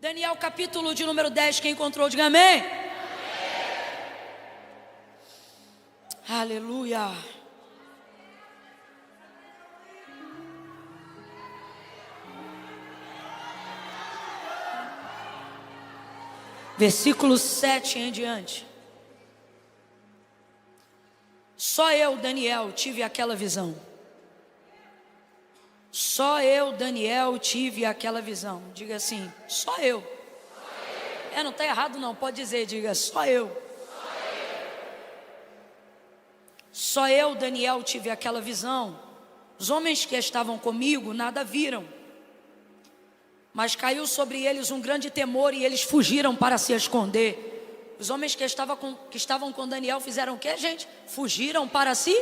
Daniel capítulo de número 10, quem encontrou, diga amém. Aleluia. Versículo 7 em diante. Só eu, Daniel, tive aquela visão. Só eu, Daniel, tive aquela visão. Diga assim, só eu. Não está errado não, pode dizer, diga, só eu. Só eu, Daniel, tive aquela visão. Os homens que estavam comigo nada viram. Mas caiu sobre eles um grande temor e eles fugiram para se esconder. Os homens que estavam com Daniel fizeram o que, gente? Fugiram para si?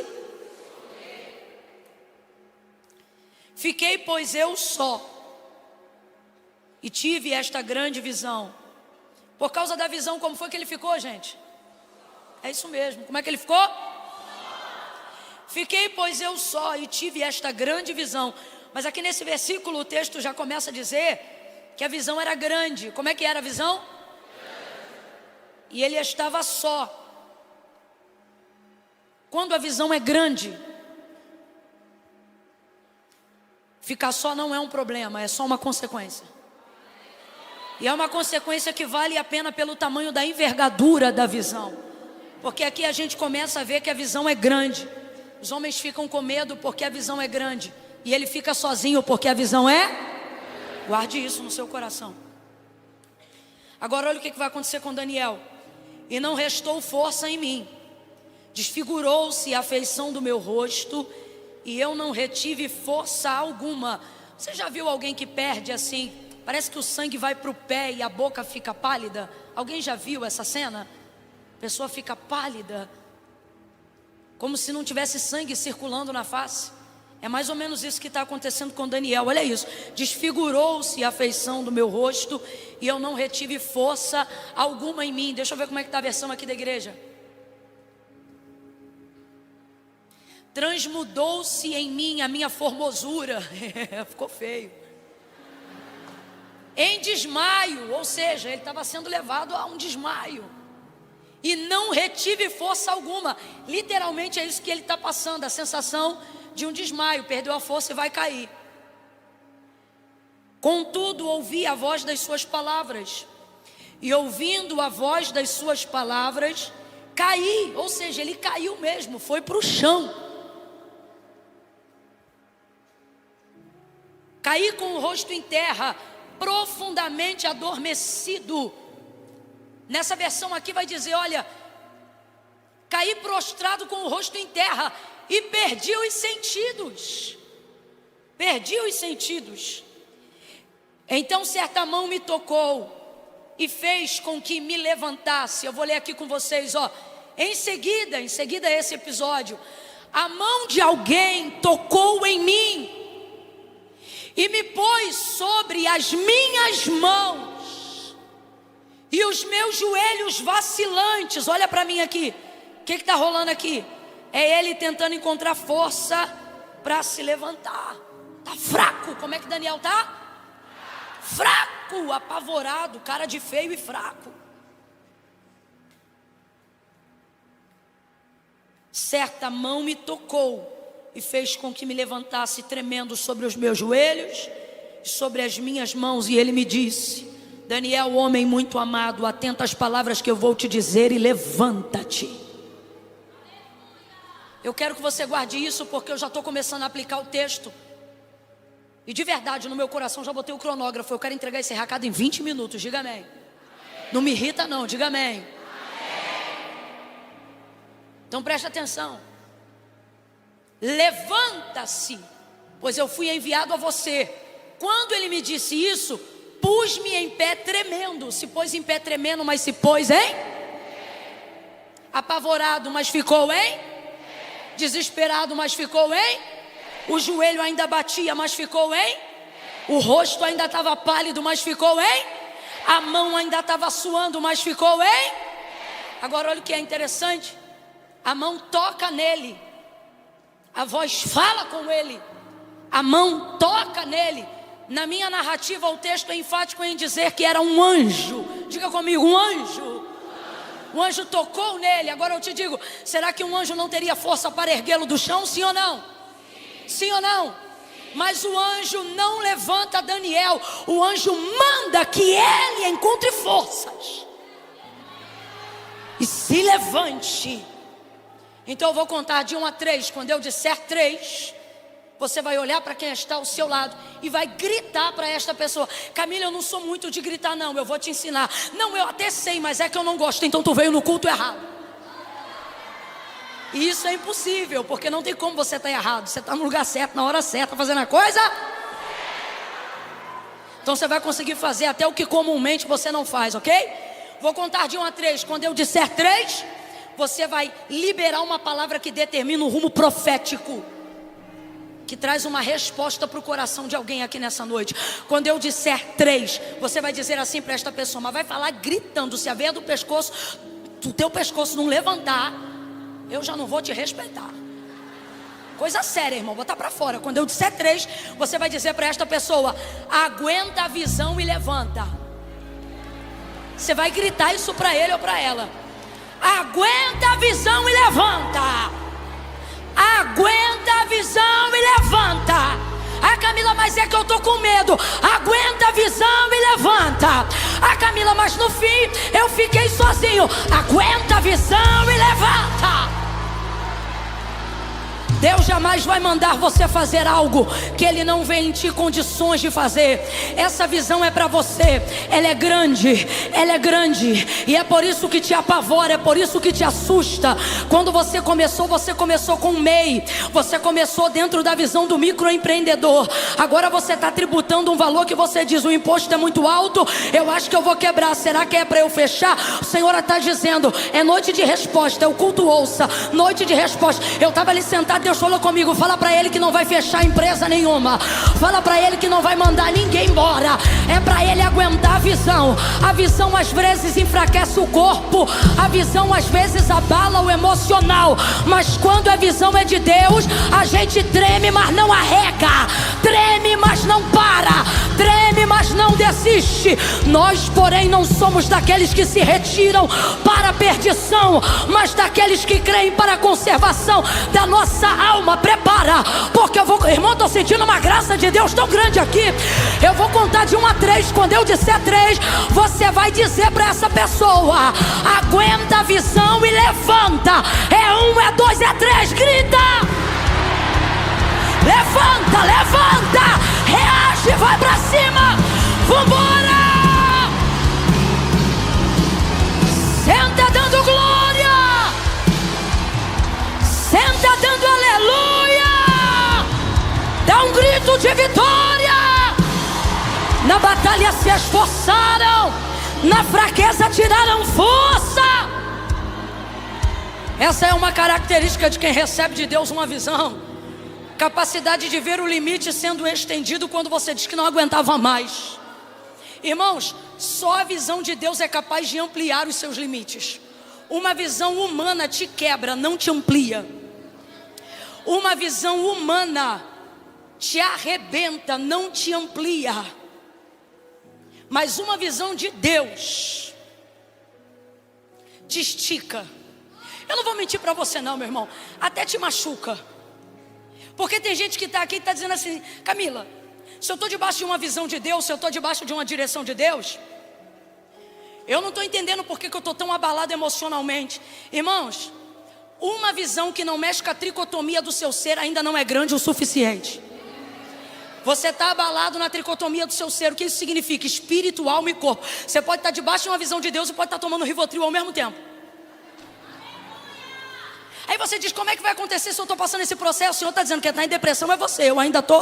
Fiquei, pois, eu só, e tive esta grande visão. Por causa da visão, como foi que ele ficou, gente? É isso mesmo, como é que ele ficou? Fiquei, pois, eu só, e tive esta grande visão. Mas aqui nesse versículo o texto já começa a dizer que a visão era grande. Como é que era a visão? E ele estava só. Quando a visão é grande, ficar só não é um problema, é só uma consequência. E é uma consequência que vale a pena pelo tamanho da envergadura da visão. Porque aqui a gente começa a ver que a visão é grande. Os homens ficam com medo porque a visão é grande. E ele fica sozinho porque a visão é? Guarde isso no seu coração. Agora olha o que vai acontecer com Daniel. E não restou força em mim. Desfigurou-se a feição do meu rosto e eu não retive força alguma. Você já viu alguém que perde assim? Parece que o sangue vai para o pé e a boca fica pálida. Alguém já viu essa cena? A pessoa fica pálida, como se não tivesse sangue circulando na face. É mais ou menos isso que está acontecendo com Daniel. Olha isso. Desfigurou-se a feição do meu rosto e eu não retive força alguma em mim. Deixa eu ver como é que está a versão aqui da igreja. Transmudou-se em mim a minha formosura. Ficou feio. Em desmaio, ou seja, ele estava sendo levado a um desmaio. E não retive força alguma. Literalmente é isso que ele está passando, a sensação de um desmaio, perdeu a força e vai cair. Contudo, ouvi a voz das suas palavras. E ouvindo a voz das suas palavras, caí, ou seja, ele caiu mesmo, foi para o chão. Caí com o rosto em terra, profundamente adormecido. Nessa versão aqui vai dizer, olha, caí prostrado com o rosto em terra e perdi os sentidos. Perdi os sentidos. Então certa mão me tocou e fez com que me levantasse. Eu vou ler aqui com vocês, ó. Em seguida esse episódio, a mão de alguém tocou em mim e me pôs sobre as minhas mãos e os meus joelhos vacilantes. Olha para mim aqui, o que está rolando aqui? É ele tentando encontrar força para se levantar. Está fraco, como é que Daniel está? Fraco, apavorado, cara de feio e fraco. Certa mão me tocou e fez com que me levantasse tremendo sobre os meus joelhos e sobre as minhas mãos. E ele me disse, Daniel, homem muito amado, atenta às palavras que eu vou te dizer e levanta-te. Eu quero que você guarde isso porque eu já estou começando a aplicar o texto. E de verdade, no meu coração já botei o cronógrafo. Eu quero entregar esse recado em 20 minutos, diga amém. Não me irrita não, diga amém. Então preste atenção. Levanta-se, pois eu fui enviado a você. Quando ele me disse isso, pus-me em pé tremendo. Se pôs em pé tremendo, mas se pôs em? Apavorado, mas ficou em? Desesperado, mas ficou em? O joelho ainda batia, mas ficou em? O rosto ainda estava pálido, mas ficou em? A mão ainda estava suando, mas ficou em? Agora olha o que é interessante. A mão toca nele, a voz fala com ele, a mão toca nele, Na minha narrativa, o texto é enfático em dizer que era um anjo. Diga comigo, um anjo. O anjo tocou nele. Agora eu te digo, será que um anjo não teria força para erguê-lo do chão? Sim ou não? Sim ou não? Mas o anjo não levanta Daniel. O anjo manda que ele encontre forças e se levante. Então eu vou contar de 1 a 3. Quando eu disser 3, você vai olhar para quem está ao seu lado e vai gritar para esta pessoa. Camila, eu não sou muito de gritar não, eu vou te ensinar. Não, eu até sei, mas é que eu não gosto. Então tu veio no culto errado. E isso é impossível, porque não tem como você estar errado. Você está no lugar certo, na hora certa, fazendo a coisa. Então você vai conseguir fazer até o que comumente você não faz, ok? Vou contar de 1 a 3. Quando eu disser 3, você vai liberar uma palavra que determina um rumo profético, que traz uma resposta para o coração de alguém aqui nessa noite. Quando eu disser 3, você vai dizer assim para esta pessoa, mas vai falar gritando. Se a veia do pescoço, do teu pescoço não levantar, eu já não vou te respeitar. Coisa séria, irmão, botar para fora. Quando eu disser 3, você vai dizer para esta pessoa, aguenta a visão e levanta. Você vai gritar isso para ele ou para ela. Aguenta a visão e levanta. Aguenta a visão e levanta. Ah, Camila, mas é que eu tô com medo. Aguenta a visão e levanta. Ah, Camila, mas no fim eu fiquei sozinho. Aguenta a visão e levanta. Deus jamais vai mandar você fazer algo que Ele não vê em ti condições de fazer. Essa visão é para você. Ela é grande, ela é grande. E é por isso que te apavora, é por isso que te assusta. Quando você começou com o MEI. Você começou dentro da visão do microempreendedor. Agora você está tributando um valor que você diz, o imposto é muito alto, eu acho que eu vou quebrar. Será que é para eu fechar? O Senhor está dizendo, é noite de resposta. O culto ouça, noite de resposta. Eu estava ali sentado, Deus falou comigo, fala para ele que não vai fechar empresa nenhuma. Fala para ele que não vai mandar ninguém embora. É para ele aguentar a visão. A visão às vezes enfraquece o corpo. A visão às vezes abala o emocional. Mas quando a visão é de Deus, a gente treme, mas não arrega. Treme, mas não para. Treme, mas não desiste. Nós, porém, não somos daqueles que se retiram para a perdição, mas daqueles que creem para a conservação da nossa alma. Prepara, porque eu vou, irmão, estou sentindo uma graça de Deus tão grande aqui. Eu vou contar de 1 a 3. Quando eu disser 3, você vai dizer para essa pessoa, aguenta a visão e levanta. É 1, é 2, é 3, grita. Levanta, levanta, reage, vai pra cima. Vambora. Senta dando glória. Senta dando aleluia. Dá um grito de vitória. Na batalha se esforçaram, na fraqueza tiraram força. Essa é uma característica de quem recebe de Deus uma visão. Capacidade de ver o limite sendo estendido quando você diz que não aguentava mais. Irmãos, só a visão de Deus é capaz de ampliar os seus limites. Uma visão humana te quebra, não te amplia. Uma visão humana te arrebenta, não te amplia. Mas uma visão de Deus te estica. Eu não vou mentir para você não, meu irmão. Até te machuca. Porque tem gente que está aqui e está dizendo assim, Camila, se eu estou debaixo de uma visão de Deus, se eu estou debaixo de uma direção de Deus, eu não estou entendendo por que eu estou tão abalado emocionalmente. Irmãos, uma visão que não mexe com a tricotomia do seu ser ainda não é grande o suficiente. Você está abalado na tricotomia do seu ser. O que isso significa? Espírito, alma e corpo. Você pode estar debaixo de uma visão de Deus e pode estar tomando Rivotril ao mesmo tempo. Aí você diz, como é que vai acontecer se eu estou passando esse processo? O Senhor está dizendo que está em depressão, é você. Eu ainda estou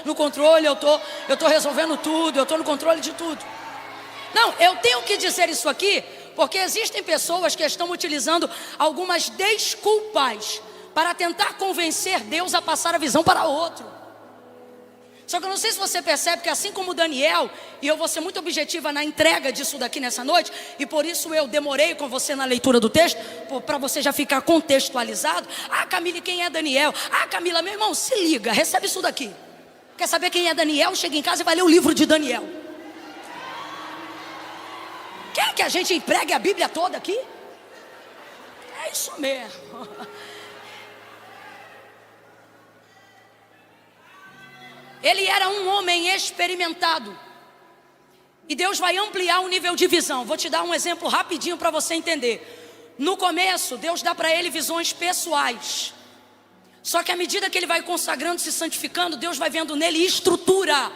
no controle, eu estou resolvendo tudo, eu estou no controle de tudo. Não, eu tenho que dizer isso aqui, porque existem pessoas que estão utilizando algumas desculpas para tentar convencer Deus a passar a visão para outro. Só que eu não sei se você percebe que assim como Daniel, e eu vou ser muito objetiva na entrega disso daqui nessa noite, e por isso eu demorei com você na leitura do texto, para você já ficar contextualizado. Ah, Camila, quem é Daniel? Ah, Camila, meu irmão, se liga, recebe isso daqui. Quer saber quem é Daniel? Chega em casa e vai ler o livro de Daniel. Quer que a gente empregue a Bíblia toda aqui? É isso mesmo. Ele era um homem experimentado. E Deus vai ampliar o nível de visão. Vou te dar um exemplo rapidinho para você entender. No começo, Deus dá para ele visões pessoais. Só que à medida que ele vai consagrando, se santificando, Deus vai vendo nele estrutura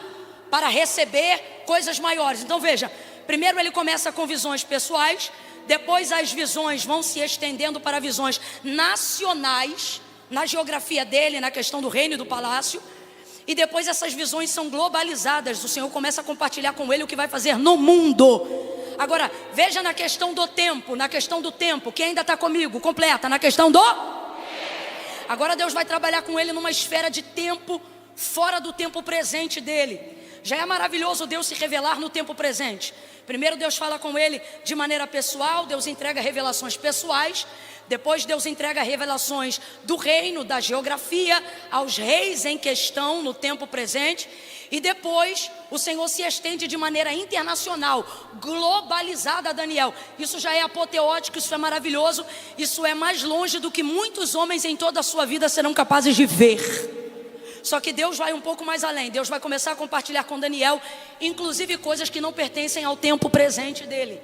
para receber coisas maiores. Então veja, primeiro ele começa com visões pessoais, depois as visões vão se estendendo para visões nacionais, na geografia dele, na questão do reino e do palácio. E depois essas visões são globalizadas. O Senhor começa a compartilhar com ele o que vai fazer no mundo. Agora, veja na questão do tempo, quem ainda está comigo, completa, na questão do... Agora Deus vai trabalhar com ele numa esfera de tempo fora do tempo presente dele. Já é maravilhoso Deus se revelar no tempo presente. Primeiro Deus fala com ele de maneira pessoal, Deus entrega revelações pessoais. Depois Deus entrega revelações do reino, da geografia, aos reis em questão no tempo presente. E depois o Senhor se estende de maneira internacional, globalizada a Daniel. Isso já é apoteótico, isso é maravilhoso. Isso é mais longe do que muitos homens em toda a sua vida serão capazes de ver. Só que Deus vai um pouco mais além. Deus vai começar a compartilhar com Daniel, inclusive coisas que não pertencem ao tempo presente dele.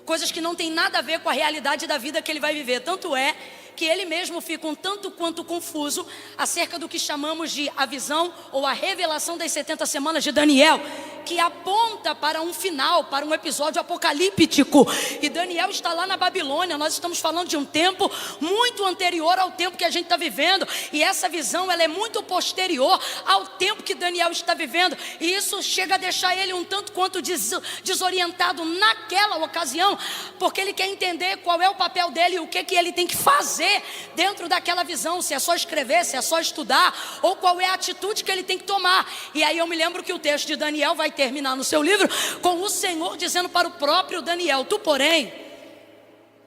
Coisas que não tem nada a ver com a realidade da vida que ele vai viver. Tanto é que ele mesmo fica um tanto quanto confuso acerca do que chamamos de a visão ou a revelação das 70 semanas de Daniel, que aponta para um final, para um episódio apocalíptico. E Daniel está lá na Babilônia. Nós estamos falando de um tempo muito anterior ao tempo que a gente está vivendo. E essa visão, ela é muito posterior ao tempo que Daniel está vivendo. E isso chega a deixar ele um tanto quanto desorientado naquela ocasião, porque ele quer entender qual é o papel dele e o que ele tem que fazer dentro daquela visão. Se é só escrever, se é só estudar, ou qual é a atitude que ele tem que tomar. E aí eu me lembro que o texto de Daniel vai terminar no seu livro com o Senhor dizendo para o próprio Daniel: tu, porém,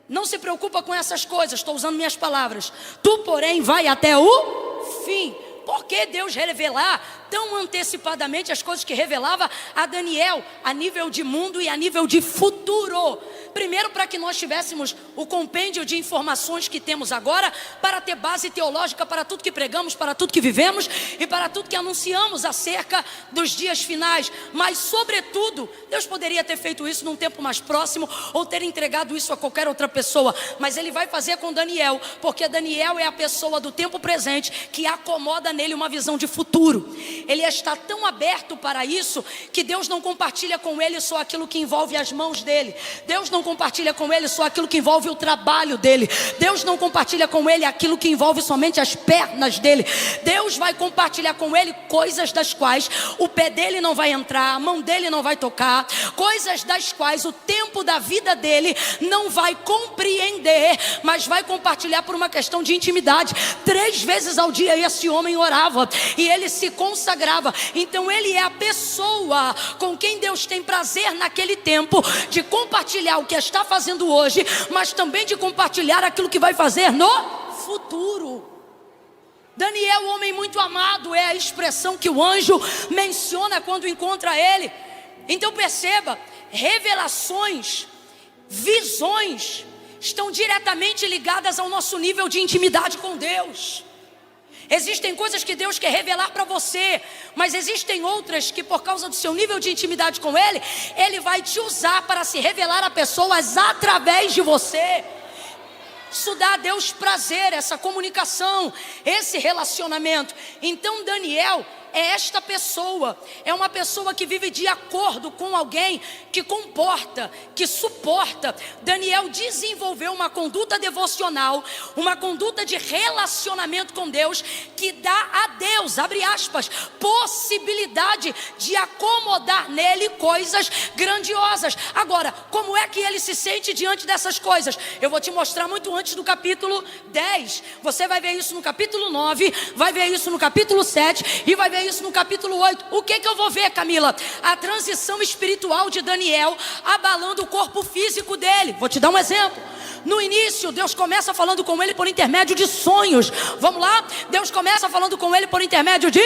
não se preocupa com essas coisas. Estou usando minhas palavras. Tu, porém, vai até o fim. Por que Deus revelar tão antecipadamente as coisas que revelava a Daniel a nível de mundo e a nível de futuro? Primeiro, para que nós tivéssemos o compêndio de informações que temos agora, para ter base teológica para tudo que pregamos, para tudo que vivemos e para tudo que anunciamos acerca dos dias finais. Mas, sobretudo, Deus poderia ter feito isso num tempo mais próximo ou ter entregado isso a qualquer outra pessoa. Mas Ele vai fazer com Daniel, porque Daniel é a pessoa do tempo presente que acomoda nele uma visão de futuro. Ele está tão aberto para isso que Deus não compartilha com ele só aquilo que envolve as mãos dele. Deus não compartilha com ele só aquilo que envolve o trabalho dele. Deus não compartilha com ele aquilo que envolve somente as pernas dele. Deus vai compartilhar com ele coisas das quais o pé dele não vai entrar, a mão dele não vai tocar, coisas das quais o tempo da vida dele não vai compreender, mas vai compartilhar por uma questão de intimidade. 3 vezes ao dia esse homem orava e ele se consagrava. Então ele é a pessoa com quem Deus tem prazer naquele tempo de compartilhar o que está fazendo hoje, mas também de compartilhar aquilo que vai fazer no futuro. Daniel, homem muito amado, é a expressão que o anjo menciona quando encontra ele. Então perceba, revelações, visões estão diretamente ligadas ao nosso nível de intimidade com Deus. Existem coisas que Deus quer revelar para você, mas existem outras que, por causa do seu nível de intimidade com Ele, Ele vai te usar para se revelar a pessoas através de você. Isso dá a Deus prazer, essa comunicação, esse relacionamento. Então Daniel é esta pessoa, é uma pessoa que vive de acordo com alguém que comporta, que suporta. Daniel desenvolveu uma conduta devocional, uma conduta de relacionamento com Deus, que dá a Deus, abre aspas, possibilidade de acomodar nele coisas grandiosas. Agora, como é que ele se sente diante dessas coisas? Eu vou te mostrar muito antes do capítulo 10. Você vai ver isso no capítulo 9, vai ver isso no capítulo 7 e vai ver isso no capítulo 8. O que eu vou ver, Camila? A transição espiritual de Daniel abalando o corpo físico dele. Vou te dar um exemplo. No início, Deus começa falando com ele por intermédio de sonhos. Vamos lá? Deus começa falando com ele por intermédio de...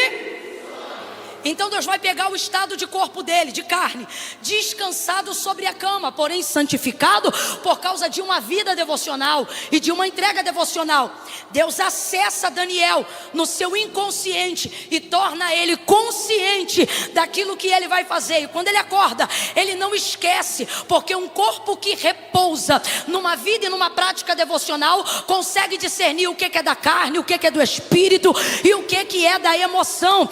Então Deus vai pegar o estado de corpo dele, de carne, descansado sobre a cama, porém santificado por causa de uma vida devocional e de uma entrega devocional. Deus acessa Daniel no seu inconsciente e torna ele consciente daquilo que ele vai fazer. E quando ele acorda, ele não esquece, porque um corpo que repousa numa vida e numa prática devocional consegue discernir o que é da carne, o que é do espírito e o que é da emoção.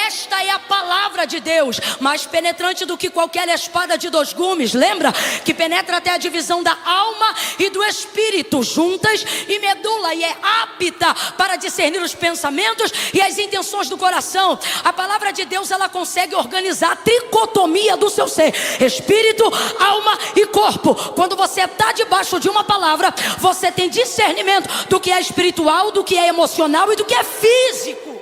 Esta é a palavra de Deus, mais penetrante do que qualquer espada de 2 gumes. Lembra? Que penetra até a divisão da alma e do espírito, juntas e medula, e é apta para discernir os pensamentos e as intenções do coração. A palavra de Deus, ela consegue organizar a tricotomia do seu ser, espírito, alma e corpo. Quando você está debaixo de uma palavra, você tem discernimento do que é espiritual, do que é emocional e do que é físico.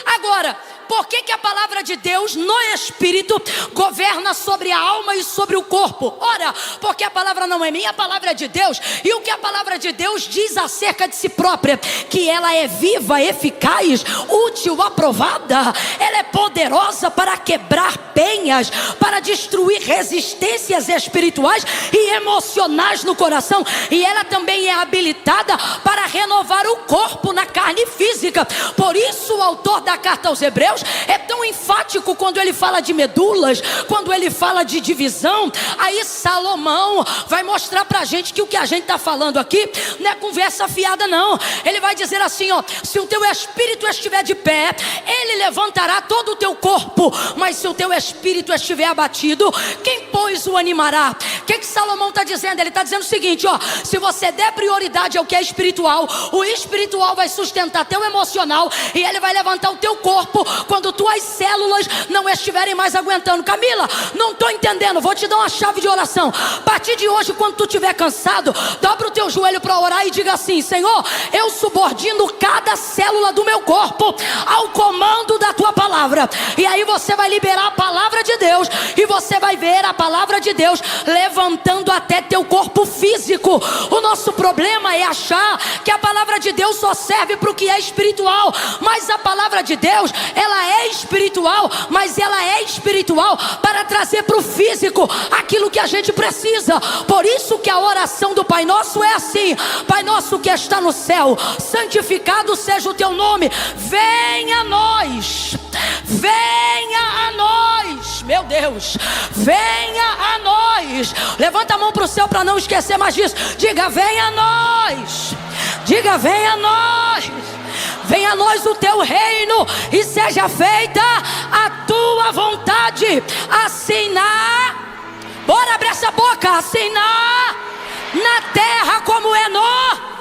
Agora, por que a palavra de Deus no espírito governa sobre a alma e sobre o corpo? Ora, porque a palavra não é minha, a palavra é de Deus. E o que a palavra de Deus diz acerca de si própria? Que ela é viva, eficaz, útil, aprovada. Ela é poderosa para quebrar penhas, para destruir resistências espirituais e emocionais no coração. E ela também é habilitada para renovar o corpo na carne física. Por isso o autor da carta aos Hebreus é tão enfático quando ele fala de medulas, quando ele fala de divisão. Aí Salomão vai mostrar pra gente que o que a gente está falando aqui não é conversa fiada não. Ele vai dizer assim, ó: se o teu espírito estiver de pé, ele levantará todo o teu corpo, mas se o teu espírito estiver abatido, quem pois o animará? O que Salomão está dizendo? Ele está dizendo o seguinte, ó: se você der prioridade ao que é espiritual, o espiritual vai sustentar teu emocional e ele vai levantar o teu corpo quando tuas células não estiverem mais aguentando. Camila, não estou entendendo, vou te dar uma chave de oração. A partir de hoje, quando tu estiver cansado, dobra o teu joelho para orar e diga assim: Senhor, eu subordino cada célula do meu corpo ao comando da tua palavra. E aí você vai liberar a palavra de Deus e você vai ver a palavra de Deus levantando até teu corpo físico. O nosso problema é achar que a palavra de Deus só serve para o que é espiritual, mas a palavra de Deus, ela é espiritual, mas ela é espiritual para trazer para o físico aquilo que a gente precisa. Por isso que a oração do Pai Nosso é assim: Pai Nosso que está no céu, santificado seja o teu nome, venha a nós, venha a nós, meu Deus, venha a nós. Levanta a mão para o céu para não esquecer mais disso. Diga: venha a nós, diga: venha a nós. Venha a nós o teu reino e seja feita a tua vontade, assim bora abrir essa boca, assim na terra como é no.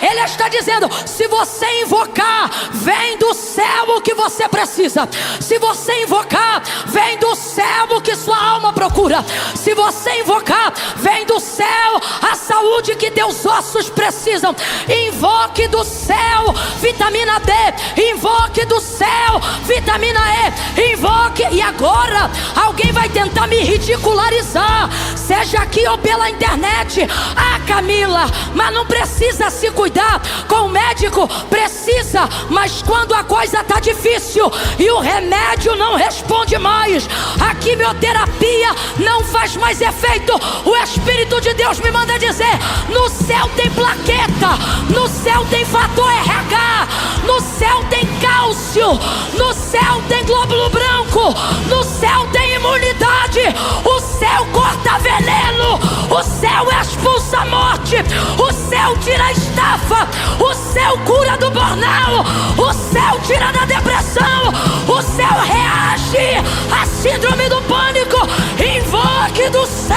Ele está dizendo: se você invocar, vem do céu o que você precisa. Se você invocar, vem do céu o que sua alma procura. Se você invocar, vem do céu a saúde que teus ossos precisam. Invoque do céu vitamina D, invoque do céu vitamina E, invoque. E agora alguém vai tentar me ridicularizar, seja aqui ou pela internet. Ah, Camila, mas não precisa se cuidar com o médico. Precisa, mas quando a coisa está difícil e o remédio não responde mais, a quimioterapia não faz mais efeito, o Espírito de Deus me manda dizer: no céu tem plaqueta, no céu tem fator RH, no céu tem cálcio, no céu tem glóbulo branco, no céu tem imunidade, o céu corta veneno, o céu expulsa a morte, o céu tira a estafa, o céu cura do burnout, o céu tira da depressão, o céu reage à síndrome do pânico. Invoque do céu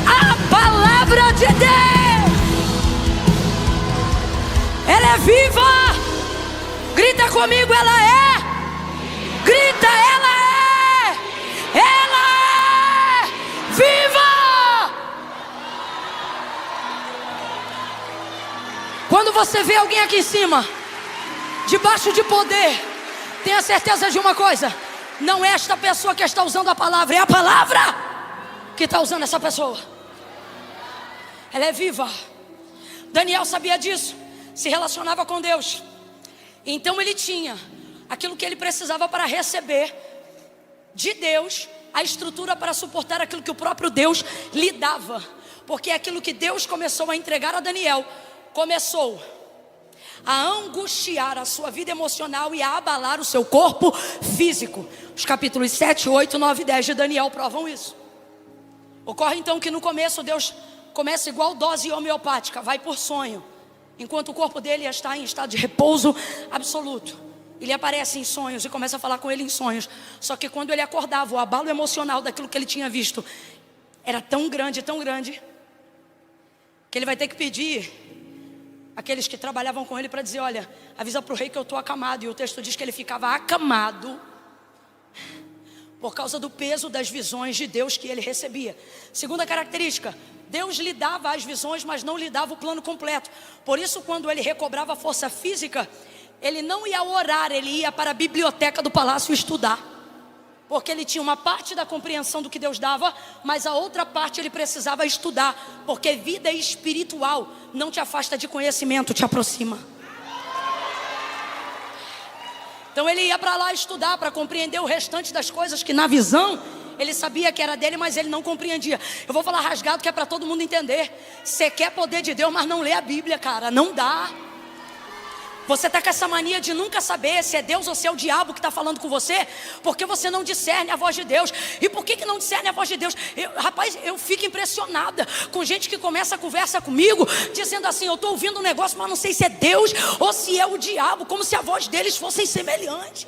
a palavra de Deus. Ela é viva. Grita comigo: ela é. Grita: ela é. Ela é viva. Quando você vê alguém aqui em cima, debaixo de poder, tenha certeza de uma coisa: não é esta pessoa que está usando a palavra, é a palavra que está usando essa pessoa. Ela é viva. Daniel sabia disso, se relacionava com Deus. Então ele tinha aquilo que ele precisava para receber de Deus a estrutura para suportar aquilo que o próprio Deus lhe dava. Porque aquilo que Deus começou a entregar a Daniel começou a angustiar a sua vida emocional e a abalar o seu corpo físico. Os capítulos 7, 8, 9 e 10 de Daniel provam isso. Ocorre então que no começo Deus começa igual dose homeopática, vai por sonho, enquanto o corpo dele está em estado de repouso absoluto. Ele aparece em sonhos e começa a falar com ele em sonhos. Só que quando ele acordava, o abalo emocional daquilo que ele tinha visto era tão grande, que ele vai ter que pedir aqueles que trabalhavam com ele para dizer: olha, avisa para o rei que eu estou acamado. E o texto diz que ele ficava acamado por causa do peso das visões de Deus que ele recebia. Segunda característica: Deus lhe dava as visões, mas não lhe dava o plano completo. Por isso, quando ele recobrava a força física, ele não ia orar, ele ia para a biblioteca do palácio estudar. Porque ele tinha uma parte da compreensão do que Deus dava, mas a outra parte ele precisava estudar. Porque vida espiritual não te afasta de conhecimento, te aproxima. Então ele ia para lá estudar, para compreender o restante das coisas que na visão ele sabia que era dele, mas ele não compreendia. Eu vou falar rasgado que é para todo mundo entender. Você quer poder de Deus, mas não lê a Bíblia, cara, não dá. Você está com essa mania de nunca saber se é Deus ou se é o diabo que está falando com você, porque você não discerne a voz de Deus. E por que não discerne a voz de Deus? Rapaz, eu fico impressionada com gente que começa a conversa comigo, dizendo assim: eu estou ouvindo um negócio, mas não sei se é Deus ou se é o diabo, como se a voz deles fossem semelhantes.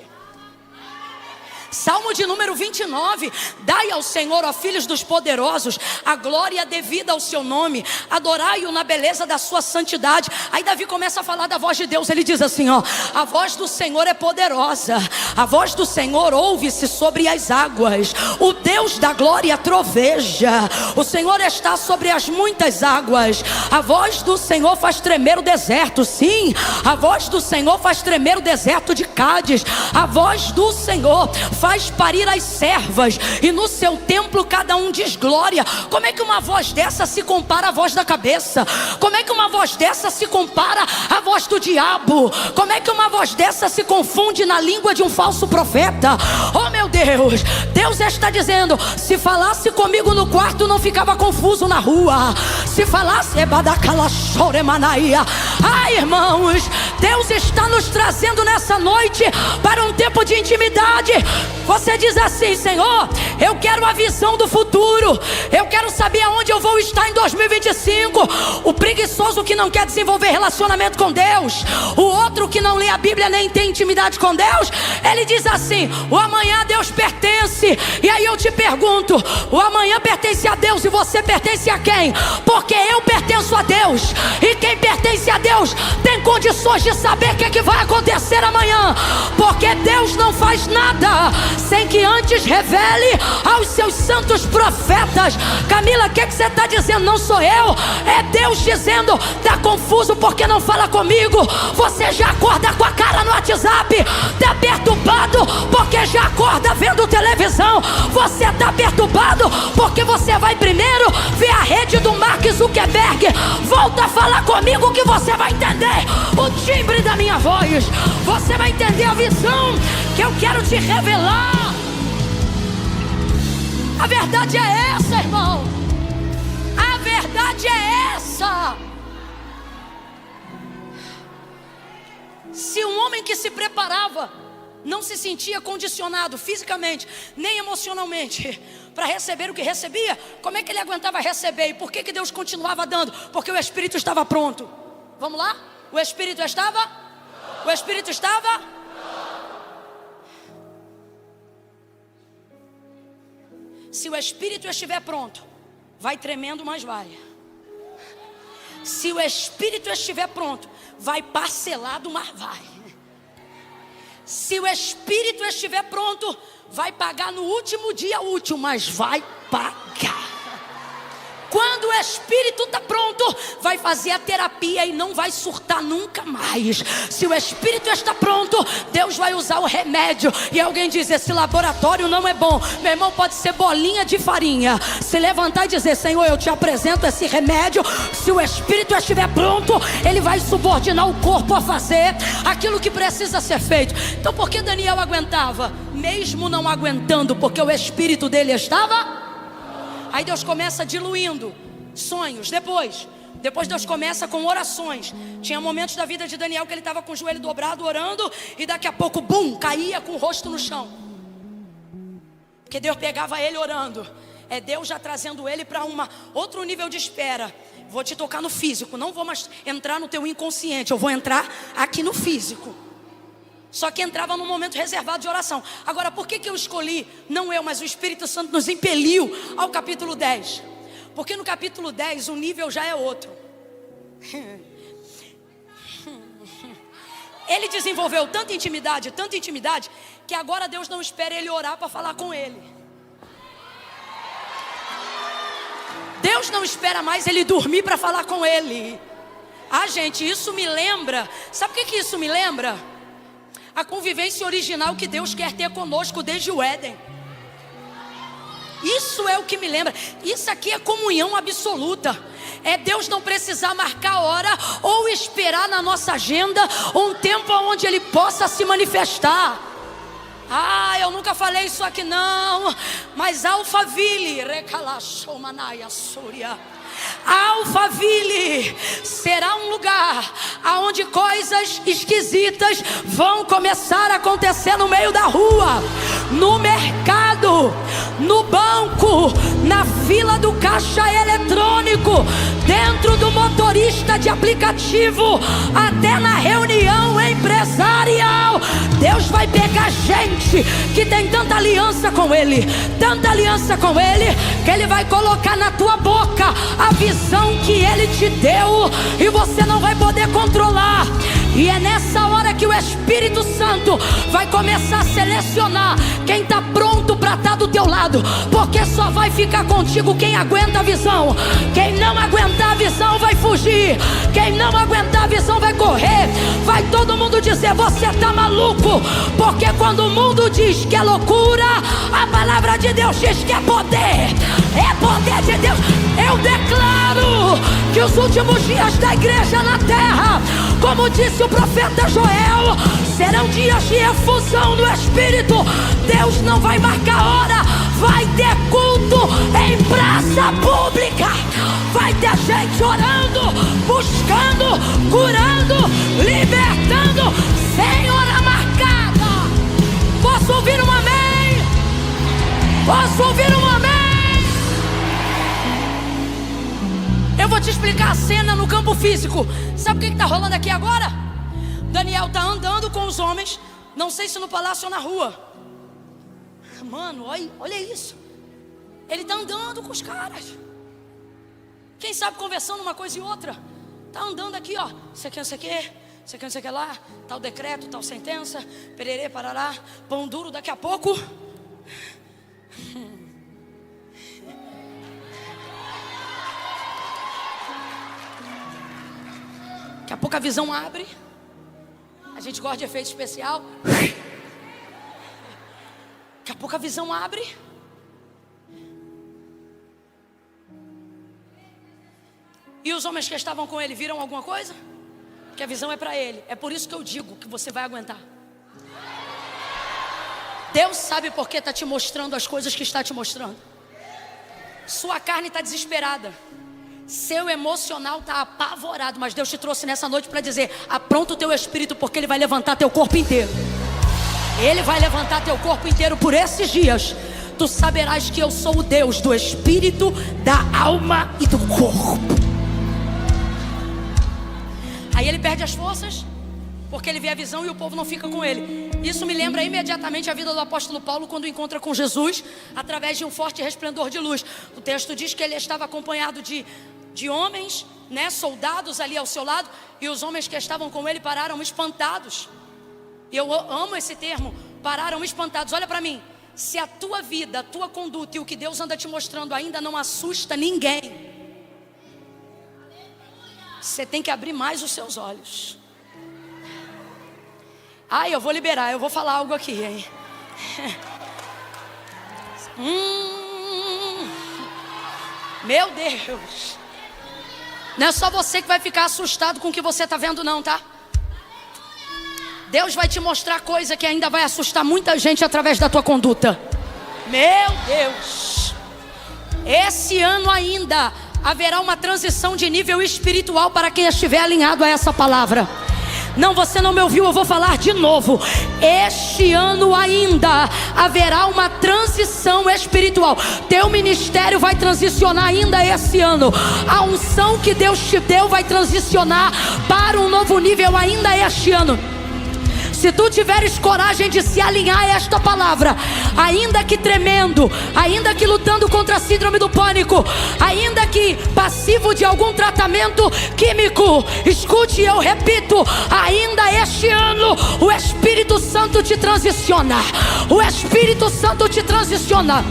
Salmo de número 29. Dai ao Senhor, ó filhos dos poderosos, a glória devida ao seu nome, adorai-o na beleza da sua santidade. Aí Davi começa a falar da voz de Deus. Ele diz assim, ó: a voz do Senhor é poderosa, a voz do Senhor ouve-se sobre as águas, o Deus da glória troveja, o Senhor está sobre as muitas águas. A voz do Senhor faz tremer o deserto. Sim, a voz do Senhor faz tremer o deserto de Cádiz. A voz do Senhor faz parir as servas, e no seu templo cada um diz glória. Como é que uma voz dessa se compara à voz da cabeça? Como é que uma voz dessa se compara à voz do diabo? Como é que uma voz dessa se confunde na língua de um falso profeta? Oh meu Deus, Deus está dizendo: se falasse comigo no quarto, não ficava confuso na rua. Se falasse, ai irmãos, Deus está nos trazendo nessa noite para um tempo de intimidade. Você diz assim: Senhor, eu quero a visão do futuro, eu quero saber aonde eu vou estar em 2025. O preguiçoso que não quer desenvolver relacionamento com Deus, o outro que não lê a Bíblia nem tem intimidade com Deus, ele diz assim: o amanhã a Deus pertence. E aí eu te pergunto: o amanhã pertence a Deus e você pertence a quem? Porque eu pertenço a Deus, e quem pertence a Deus tem condições de saber o que vai acontecer amanhã. Porque Deus não faz nada sem que antes revele aos seus santos profetas. Camila, o que você está dizendo? Não sou eu, é Deus dizendo: está confuso porque não fala comigo. Você já acorda com a cara no WhatsApp, está perturbado porque já acorda vendo televisão. Você está perturbado porque você vai primeiro ver a rede do Mark Zuckerberg. Volta a falar comigo que você vai entender o timbre da minha voz. Você vai entender a visão que eu quero te revelar. A verdade é essa, irmão. A verdade é essa. Se um homem que se preparava não se sentia condicionado fisicamente nem emocionalmente para receber o que recebia, como é que ele aguentava receber? E por que Deus continuava dando? Porque o Espírito estava pronto. Vamos lá? O Espírito estava? O Espírito estava? Se o Espírito estiver pronto, vai tremendo, mas vai. Se o Espírito estiver pronto, vai parcelado, mas vai. Se o Espírito estiver pronto, vai pagar no último dia útil, mas vai pagar. Quando o espírito está pronto, vai fazer a terapia e não vai surtar nunca mais. Se o espírito está pronto, Deus vai usar o remédio. E alguém diz: esse laboratório não é bom. Meu irmão, pode ser bolinha de farinha. Se levantar e dizer: Senhor, eu te apresento esse remédio. Se o espírito estiver pronto, ele vai subordinar o corpo a fazer aquilo que precisa ser feito. Então por que Daniel aguentava? Mesmo não aguentando, porque o espírito dele estava. Aí Deus começa diluindo sonhos. Depois Deus começa com orações. Tinha momentos da vida de Daniel que ele estava com o joelho dobrado orando, e daqui a pouco, bum, caía com o rosto no chão. Porque Deus pegava ele orando. É Deus já trazendo ele para outro nível de espera. Vou te tocar no físico, não vou mais entrar no teu inconsciente, eu vou entrar aqui no físico. Só que entrava num momento reservado de oração. Agora, por que eu escolhi, não eu, mas o Espírito Santo nos impeliu ao capítulo 10? Porque no capítulo 10 o nível já é outro. Ele desenvolveu tanta intimidade, que agora Deus não espera ele orar para falar com ele. Deus não espera mais ele dormir para falar com ele. Ah, gente, isso me lembra. Sabe o que isso me lembra? A convivência original que Deus quer ter conosco desde o Éden. Isso é o que me lembra. Isso aqui é comunhão absoluta. É Deus não precisar marcar hora ou esperar na nossa agenda um tempo onde Ele possa se manifestar. Ah, eu nunca falei isso aqui não. Mas Alphaville, recalachou manaia súria. Alphaville será um lugar aonde coisas esquisitas vão começar a acontecer no meio da rua, no mercado, no banco, na fila do caixa eletrônico, dentro do motorista de aplicativo, até na reunião empresarial. Deus vai pegar gente que tem tanta aliança com Ele, que Ele vai colocar na tua boca a visão que Ele te deu, e você não vai poder controlar. E é nessa hora que o Espírito Santo vai começar a selecionar quem está pronto para estar do teu lado, porque só vai ficar contigo quem aguenta a visão. Quem não aguentar a visão vai fugir. Quem não aguentar a visão vai correr. Vai todo mundo dizer: você está maluco. Porque quando o mundo diz que é loucura, a palavra de Deus diz que é poder. É poder de Deus. Eu declaro que os últimos dias da igreja na terra, como disse o profeta Joel, serão dias de efusão do Espírito. Deus não vai marcar hora. Vai ter culto em praça pública. Vai ter gente orando, buscando, curando, libertando, sem hora marcada. Posso ouvir um amém? Posso ouvir um amém? Eu vou te explicar a cena no campo físico. Sabe o que está rolando aqui agora? Daniel está andando com os homens, não sei se no palácio ou na rua. Mano, olha isso. Ele está andando com os caras. Quem sabe conversando uma coisa e outra. Está andando aqui, ó. Isso aqui, não sei o que, isso aqui, não sei o que lá. Tal decreto, tal sentença. Pererê, parará. Pão duro daqui a pouco. Daqui a pouco a visão abre. A gente gosta de efeito especial. Daqui a pouco a visão abre. E os homens que estavam com ele viram alguma coisa? Porque a visão é para ele. É por isso que eu digo que você vai aguentar. Deus sabe por que está te mostrando as coisas que está te mostrando. Sua carne está desesperada. Seu emocional está apavorado. Mas Deus te trouxe nessa noite para dizer: apronta o teu espírito, porque Ele vai levantar teu corpo inteiro. Ele vai levantar teu corpo inteiro por esses dias. Tu saberás que eu sou o Deus do espírito, da alma e do corpo. Aí ele perde as forças, porque ele vê a visão e o povo não fica com ele. Isso me lembra imediatamente a vida do apóstolo Paulo, quando encontra com Jesus através de um forte resplendor de luz. O texto diz que ele estava acompanhado de homens, né, soldados ali ao seu lado, e os homens que estavam com ele pararam espantados. E eu amo esse termo, pararam espantados. Olha para mim, se a tua vida, a tua conduta e o que Deus anda te mostrando ainda não assusta ninguém, Você tem que abrir mais os seus olhos. Ai, eu vou liberar, eu vou falar algo aqui, hein? Meu Deus. Não é só você que vai ficar assustado com o que você está vendo não, tá? Deus vai te mostrar coisa que ainda vai assustar muita gente através da tua conduta. Meu Deus. Esse ano ainda haverá uma transição de nível espiritual para quem estiver alinhado a essa palavra. Não, você não me ouviu, eu vou falar de novo. Este ano ainda haverá uma transição espiritual. Teu ministério vai transicionar ainda esse ano. A unção que Deus te deu vai transicionar para um novo nível ainda este ano. Se tu tiveres coragem de se alinhar a esta palavra, ainda que tremendo, ainda que lutando contra a síndrome do pânico, ainda que passivo de algum tratamento químico, escute, eu repito, ainda este ano o Espírito Santo te transiciona. O Espírito Santo te transiciona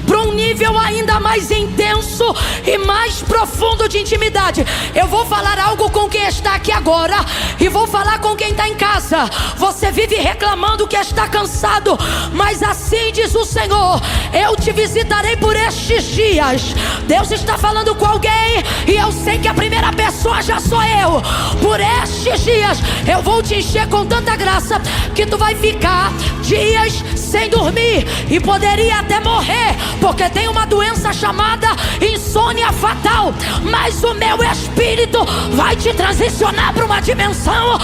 para um nível ainda mais intenso e mais profundo de intimidade. Eu vou falar algo com quem está aqui agora e vou falar com quem está em casa. Você vive reclamando que está cansado, mas assim diz o Senhor: eu te visitarei por estes dias. Deus está falando com alguém e eu sei que a primeira pessoa já sou eu. Por estes dias eu vou te encher com tanta graça que tu vai ficar dias sem dormir e poderia até morrer, porque tem uma doença chamada insônia fatal. Mas o meu Espírito vai te transicionar para uma dimensão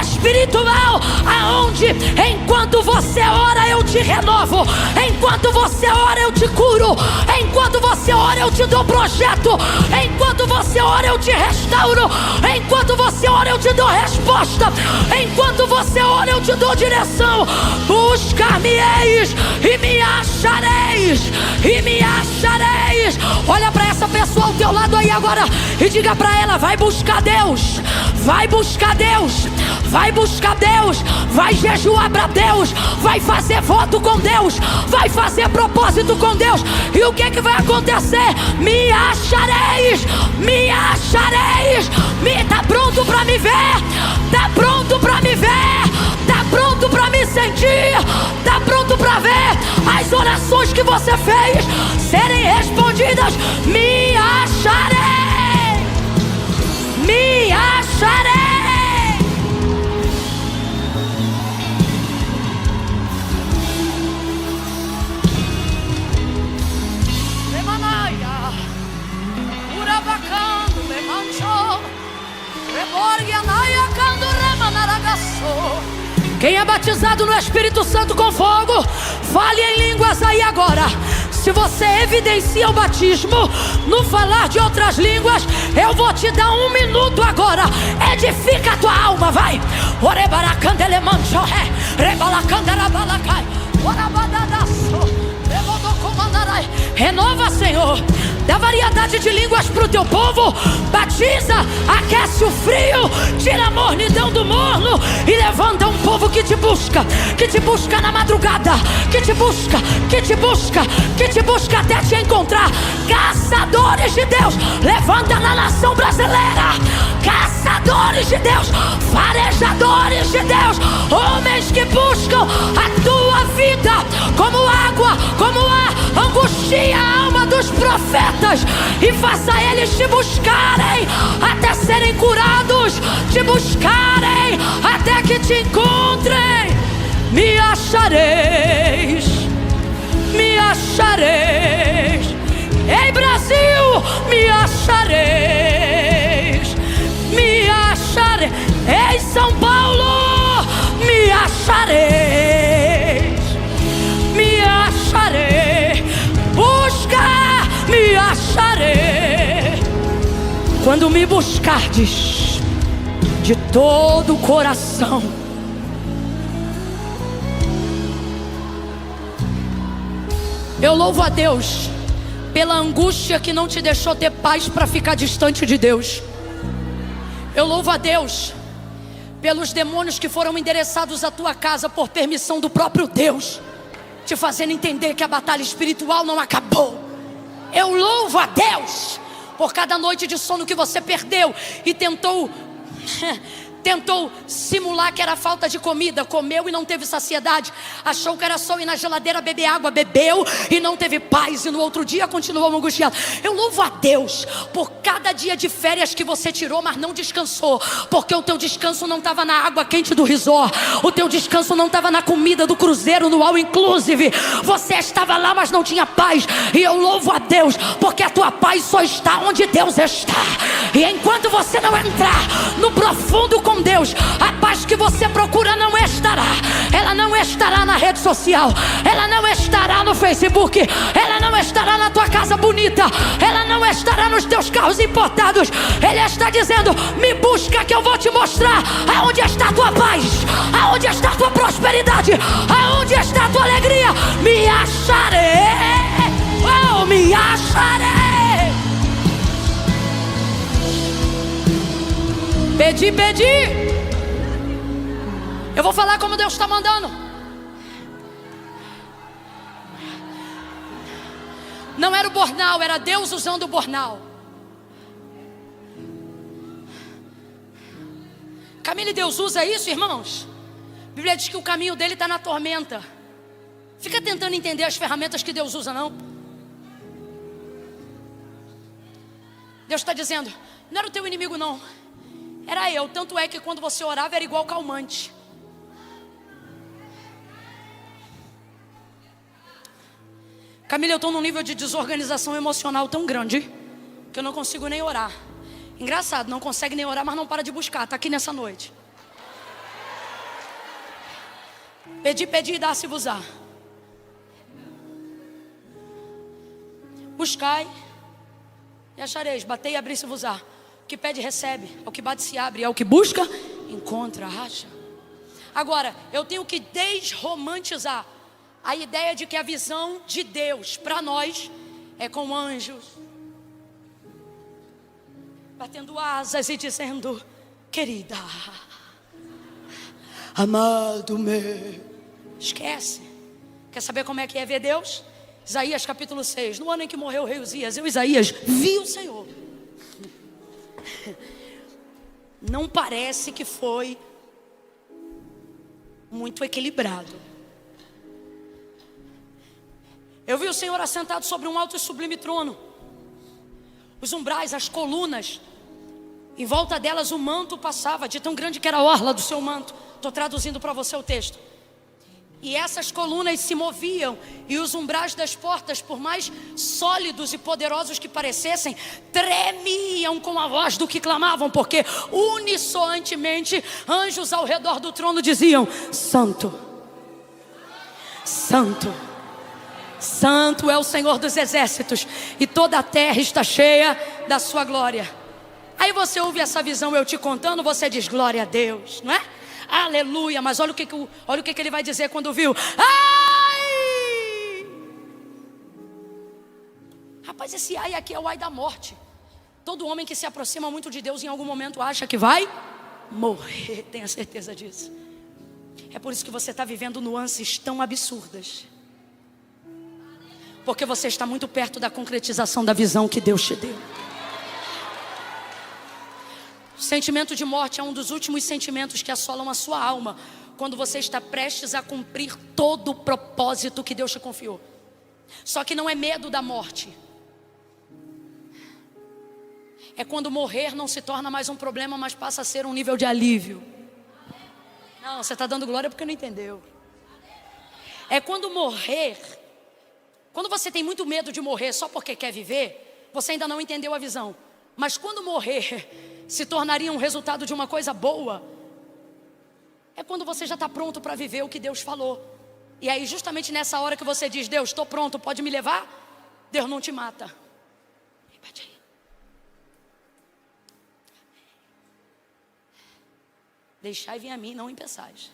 espiritual, aonde enquanto você ora eu te renovo, enquanto você ora eu te curo, enquanto você ora eu te dou projeto, enquanto você ora eu te restauro, enquanto você ora eu te dou resposta, enquanto você ora eu te dou direção. Buscar-me-eis e me achareis, e me achareis. Olha para essa pessoa ao teu lado aí agora e diga para ela: vai buscar Deus, vai buscar Deus, vai buscar Deus, vai jejuar para Deus, vai fazer voto com Deus, vai fazer propósito com Deus. E o que é que vai acontecer? Me achareis, me achareis. Tá pronto para me ver? Tá pronto para me ver? Tá pronto para me sentir? Tá pronto para ver as orações que você fez serem respondidas? Me acharei, me acharei. Lemanaia, urabacando, lemanchou, reborgianaia, cando remanaragaçou. Quem é batizado no Espírito Santo com fogo, fale em línguas aí agora. Se você evidencia o batismo no falar de outras línguas, eu vou te dar 1 minuto agora. Edifica a tua alma, vai. Renova, Senhor. Dá variedade de línguas para o teu povo. Batiza, aquece o frio, tira a mornidão do morno e levanta um povo que te busca na madrugada, que te busca, que te busca, que te busca até te encontrar. Caçadores de Deus, levanta na nação brasileira. Caçadores de Deus, farejadores de Deus, homens que buscam a tua vida como água, como ar. Angustia a alma dos profetas e faça eles te buscarem até serem curados, te buscarem até que te encontrem. Me achareis, me achareis. Ei, Brasil, me achareis, me achareis. Ei, São Paulo, me achareis, me achareis. Busca, me acharei. Quando me buscardes de todo o coração. Eu louvo a Deus pela angústia que não te deixou ter paz para ficar distante de Deus. Eu louvo a Deus pelos demônios que foram endereçados à tua casa por permissão do próprio Deus, te fazendo entender que a batalha espiritual não acabou. Eu louvo a Deus por cada noite de sono que você perdeu e tentou simular que era falta de comida, comeu e não teve saciedade, achou que era só ir na geladeira beber água, bebeu e não teve paz, e no outro dia continuou angustiado. Eu louvo a Deus por cada dia de férias que você tirou, mas não descansou, porque o teu descanso não estava na água quente do resort, o teu descanso não estava na comida do cruzeiro, no all inclusive. Você estava lá, mas não tinha paz. E eu louvo a Deus, porque a tua paz só está onde Deus está. E enquanto você não entrar no profundo com Deus, a paz que você procura não estará. Ela não estará na rede social, ela não estará no Facebook, ela não estará na tua casa bonita, ela não estará nos teus carros importados. Ele está dizendo: me busca que eu vou te mostrar aonde está a tua paz, aonde está a tua prosperidade, aonde está a tua alegria. Me acharei, oh, me acharei. Pedi. Eu vou falar como Deus está mandando. Não era o bornal, era Deus usando o bornal. Camila, Deus usa isso, irmãos? A Bíblia diz que o caminho dele está na tormenta. Fica tentando entender as ferramentas que Deus usa, não. Deus está dizendo: não era o teu inimigo, não, era eu. Tanto é que quando você orava era igual calmante. Camila, eu estou num nível de desorganização emocional tão grande que eu não consigo nem orar. Engraçado, não consegue nem orar, mas não para de buscar. Está aqui nessa noite. Pedi e dá-se-vos-á. Buscai e achareis. Batei e abri-se-vos-á. O que pede recebe, ao que bate se abre, ao que busca encontra, acha. Agora, eu tenho que desromantizar a ideia de que a visão de Deus para nós é com anjos batendo asas e dizendo: querida, amado meu. Esquece. Quer saber como é que é ver Deus? Isaías capítulo 6. No ano em que morreu o rei Uzias, eu, Isaías, vi o Senhor. Não parece que foi muito equilibrado. Eu vi o Senhor assentado sobre um alto e sublime trono. Os umbrais, as colunas, em volta delas o manto passava, de tão grande que era a orla do seu manto. Estou traduzindo para você o texto. E essas colunas se moviam, e os umbrais das portas, por mais sólidos e poderosos que parecessem, tremiam com a voz do que clamavam, porque unissoantemente anjos ao redor do trono diziam: Santo, Santo, Santo é o Senhor dos exércitos, e toda a terra está cheia da sua glória. Aí você ouve essa visão eu te contando, você diz: glória a Deus, não é? Aleluia. Mas olha o que ele vai dizer quando viu. Ai! Rapaz, esse ai aqui é o ai da morte. Todo homem que se aproxima muito de Deus em algum momento acha que vai morrer, tenha certeza disso. É por isso que você está vivendo nuances tão absurdas, porque você está muito perto da concretização da visão que Deus te deu. O sentimento de morte é um dos últimos sentimentos que assolam a sua alma, quando você está prestes a cumprir todo o propósito que Deus te confiou. Só que não é medo da morte. É quando morrer não se torna mais um problema, mas passa a ser um nível de alívio. Não, você está dando glória porque não entendeu. É quando morrer, quando você tem muito medo de morrer só porque quer viver, você ainda não entendeu a visão. Mas quando morrer se tornaria um resultado de uma coisa boa, é quando você já está pronto para viver o que Deus falou. E aí justamente nessa hora que você diz: Deus, estou pronto, pode me levar? Deus não te mata. Repete aí. Deixai vir a mim, não impeçais.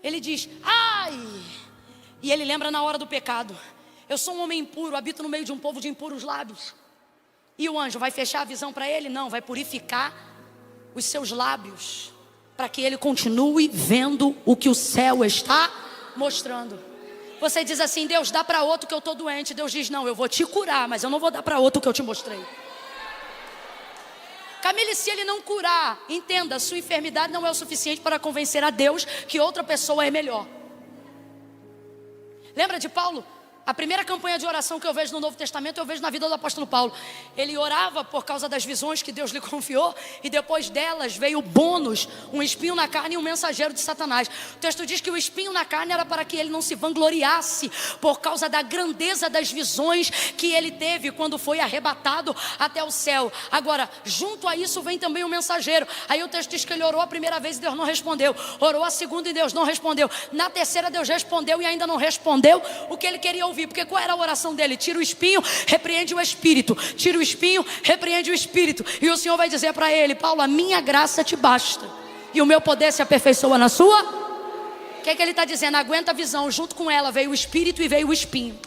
Ele diz: ai! E ele lembra na hora do pecado: eu sou um homem impuro, habito no meio de um povo de impuros lábios. E o anjo vai fechar a visão para ele? Não, vai purificar os seus lábios, para que ele continue vendo o que o céu está mostrando. Você diz assim: Deus, dá para outro que eu estou doente. Deus diz: não, eu vou te curar, mas eu não vou dar para outro que eu te mostrei. Camille, se ele não curar, entenda, sua enfermidade não é o suficiente para convencer a Deus que outra pessoa é melhor. Lembra de Paulo? A primeira campanha de oração que eu vejo no Novo Testamento, eu vejo na vida do apóstolo Paulo. Ele orava por causa das visões que Deus lhe confiou, e depois delas veio o bônus, um espinho na carne e um mensageiro de Satanás. O texto diz que o espinho na carne era para que ele não se vangloriasse por causa da grandeza das visões que ele teve quando foi arrebatado até o céu. Agora, junto a isso vem também o mensageiro. Aí o texto diz que ele orou a primeira vez e Deus não respondeu. Orou a segunda e Deus não respondeu. Na terceira Deus respondeu e ainda não respondeu o que ele queria ouvir. Porque qual era a oração dele? Tira o espinho, repreende o espírito. Tira o espinho, repreende o espírito. E o Senhor vai dizer para ele: Paulo, a minha graça te basta, e o meu poder se aperfeiçoa na sua. O que é que ele está dizendo? Aguenta a visão. Junto com ela veio o espírito e veio o espinho.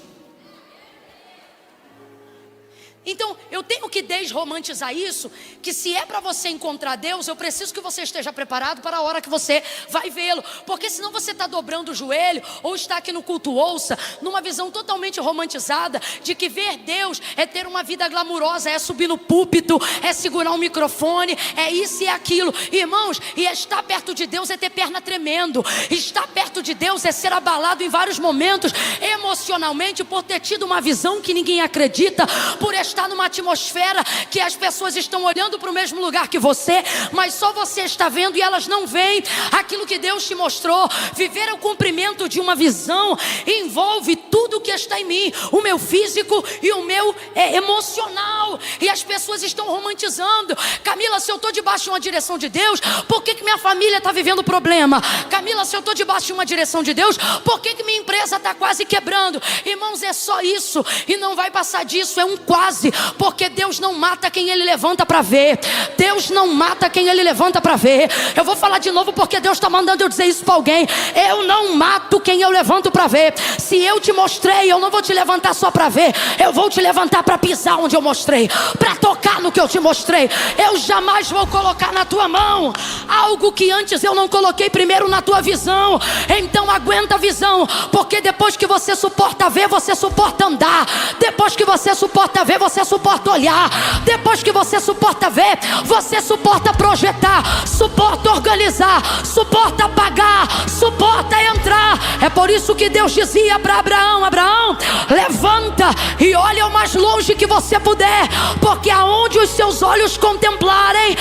Então, eu tenho que desromantizar isso, que se é para você encontrar Deus, eu preciso que você esteja preparado para a hora que você vai vê-lo. Porque senão você está dobrando o joelho, ou está aqui no culto ouça, numa visão totalmente romantizada, de que ver Deus é ter uma vida glamurosa, é subir no púlpito, é segurar um microfone, é isso e aquilo. Irmãos, e estar perto de Deus é ter perna tremendo. Estar perto de Deus é ser abalado em vários momentos, emocionalmente, por ter tido uma visão que ninguém acredita, por estar numa atmosfera que as pessoas estão olhando para o mesmo lugar que você, mas só você está vendo e elas não veem aquilo que Deus te mostrou. Viver o cumprimento de uma visão envolve tudo que está em mim, o meu físico e o meu emocional, e as pessoas estão romantizando. Camila, se eu estou debaixo de uma direção de Deus, por que minha família está vivendo problema? Camila, se eu estou debaixo de uma direção de Deus, por que minha empresa está quase quebrando? Irmãos, é só isso, e não vai passar disso, é um quase. Porque Deus não mata quem Ele levanta para ver. Deus não mata quem Ele levanta para ver. Eu vou falar de novo porque Deus está mandando eu dizer isso para alguém. Eu não mato quem eu levanto para ver. Se eu te mostrei, eu não vou te levantar só para ver. Eu vou te levantar para pisar onde eu mostrei, para tocar no que eu te mostrei. Eu jamais vou colocar na tua mão algo que antes eu não coloquei primeiro na tua visão. Então aguenta a visão, porque depois que você suporta ver, você suporta andar. Depois que você suporta ver, você suporta olhar. Depois que você suporta ver, você suporta projetar, suporta organizar, suporta pagar, suporta entrar. É por isso que Deus dizia para Abraão: Abraão, levanta e olha o mais longe que você puder, porque aonde os seus olhos contemplarem,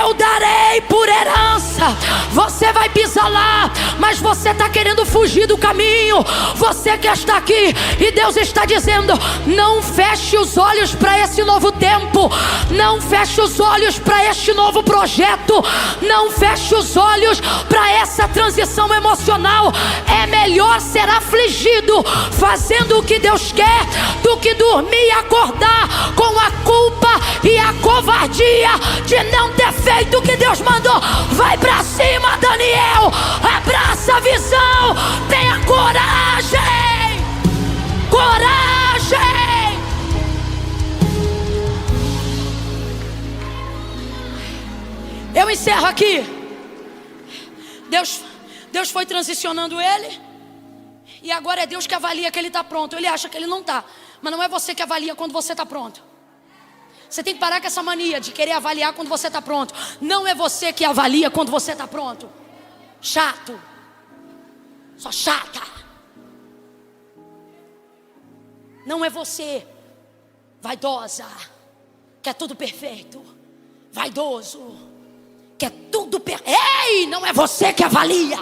eu darei por herança. Você vai pisar lá, mas você está querendo fugir do caminho. Você quer estar aqui e Deus está dizendo: não feche os olhos para esse novo tempo, não feche os olhos para este novo projeto, não feche os olhos para essa transição emocional. É melhor ser afligido fazendo o que Deus quer do que dormir e acordar com a culpa e a covardia de não ter feito o que Deus mandou. Vai para cima, Daniel, abraça a visão, tenha coragem, coragem. Eu encerro aqui. Deus foi transicionando ele, e agora é Deus que avalia que ele está pronto. Ele acha que ele não está, mas não é você que avalia quando você está pronto. Você tem que parar com essa mania de querer avaliar quando você está pronto. Não é você que avalia quando você está pronto. Chato, só chata. Não é você, vaidosa, quer tudo perfeito, vaidoso, quer tudo perfeito. Ei, não é você que avalia.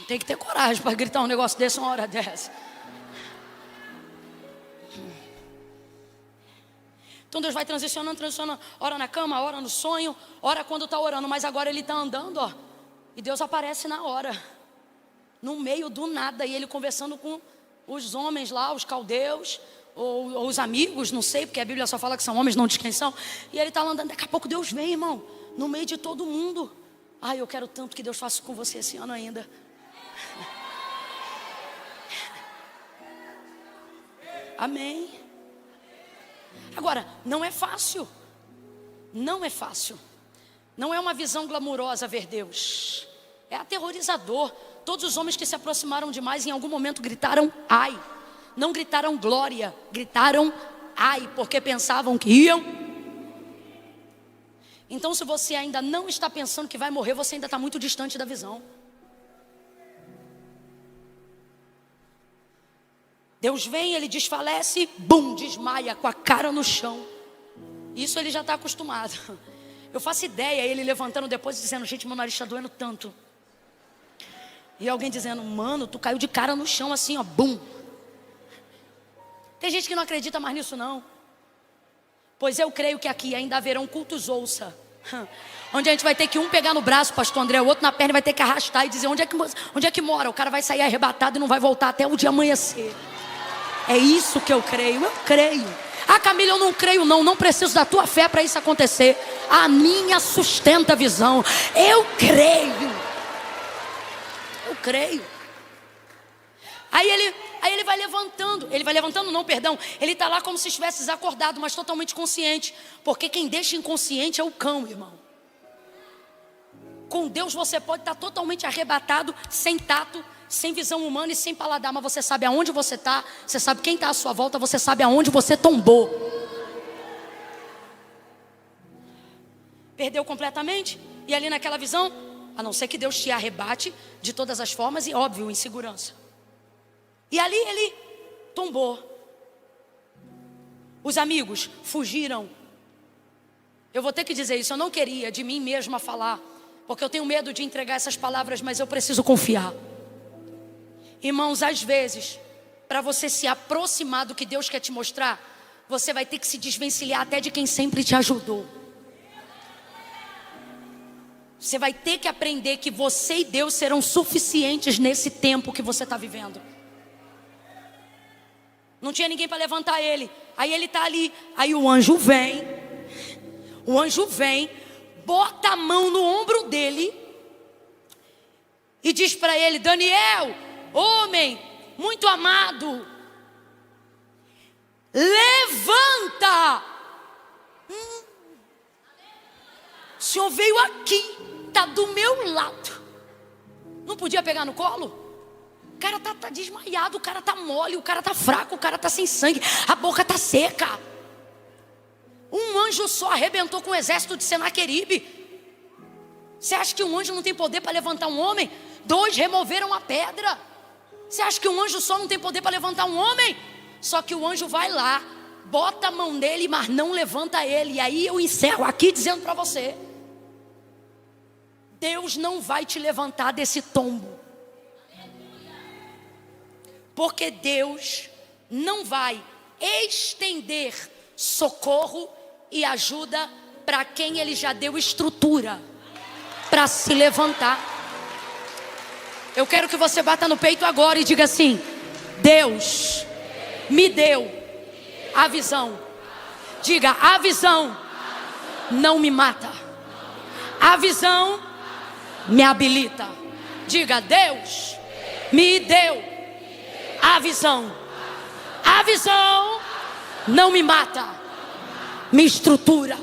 Tem que ter coragem para gritar um negócio desse uma hora dessa. Então Deus vai transicionando, ora na cama, ora no sonho, ora quando está orando. Mas agora ele está andando, ó, e Deus aparece na hora, no meio do nada, e ele conversando com os homens lá, os caldeus, ou os amigos, não sei, porque a Bíblia só fala que são homens, não diz quem são. E ele está andando, daqui a pouco Deus vem, irmão, no meio de todo mundo. Ai, eu quero tanto que Deus faça com você esse ano ainda. Amém. Agora, não é fácil. Não é fácil. Não é uma visão glamurosa ver Deus. É aterrorizador. Todos os homens que se aproximaram demais em algum momento gritaram ai. Não gritaram glória, gritaram ai, porque pensavam que iam. Então, se você ainda não está pensando que vai morrer, você ainda está muito distante da visão. Deus vem, ele desfalece, bum, desmaia com a cara no chão. Isso ele já está acostumado. Eu faço ideia, ele levantando depois e dizendo: gente, meu nariz está doendo tanto. E alguém dizendo: mano, tu caiu de cara no chão assim, ó, bum. Tem gente que não acredita mais nisso não. Pois eu creio que aqui ainda haverão cultos ouça, onde a gente vai ter que um pegar no braço, pastor André, o outro na perna, vai ter que arrastar e dizer onde é que mora. O cara vai sair arrebatado e não vai voltar até o dia amanhecer. É isso que eu creio, eu creio. Ah, Camila, eu não creio não preciso da tua fé para isso acontecer. A minha sustenta a visão. Eu creio. Eu creio. Aí ele vai levantando. Ele vai levantando não, perdão. Ele está lá como se estivesse desacordado, mas totalmente consciente. Porque quem deixa inconsciente é o cão, irmão. Com Deus você pode estar totalmente arrebatado, sem tato, sem visão humana e sem paladar, mas você sabe aonde você está, você sabe quem está à sua volta, você sabe aonde você tombou. Perdeu completamente? E ali naquela visão, a não ser que Deus te arrebate de todas as formas e óbvio, insegurança. E ali ele tombou. Os amigos fugiram. Eu vou ter que dizer isso, eu não queria de mim mesma falar, porque eu tenho medo de entregar essas palavras, mas eu preciso confiar. Irmãos, às vezes, para você se aproximar do que Deus quer te mostrar, você vai ter que se desvencilhar até de quem sempre te ajudou. Você vai ter que aprender que você e Deus serão suficientes nesse tempo que você está vivendo. Não tinha ninguém para levantar ele. Aí ele está ali. Aí o anjo vem. O anjo vem, bota a mão no ombro dele e diz para ele: Daniel, homem muito amado, levanta. O Senhor veio aqui, está do meu lado. Não podia pegar no colo? O cara tá desmaiado, o cara tá mole, o cara tá fraco, o cara tá sem sangue, a boca tá seca. Um anjo só arrebentou com o exército de Senaqueribe. Você acha que um anjo não tem poder para levantar um homem? 2 removeram a pedra. Você acha que um anjo só não tem poder para levantar um homem? Só que o anjo vai lá, bota a mão nele, mas não levanta ele. E aí eu encerro aqui dizendo para você: Deus não vai te levantar desse tombo. Porque Deus não vai estender socorro e ajuda para quem Ele já deu estrutura para se levantar. Eu quero que você bata no peito agora e diga assim: Deus me deu a visão. Diga: a visão não me mata, a visão me habilita. Diga: Deus me deu a visão. A visão não me mata, me estrutura.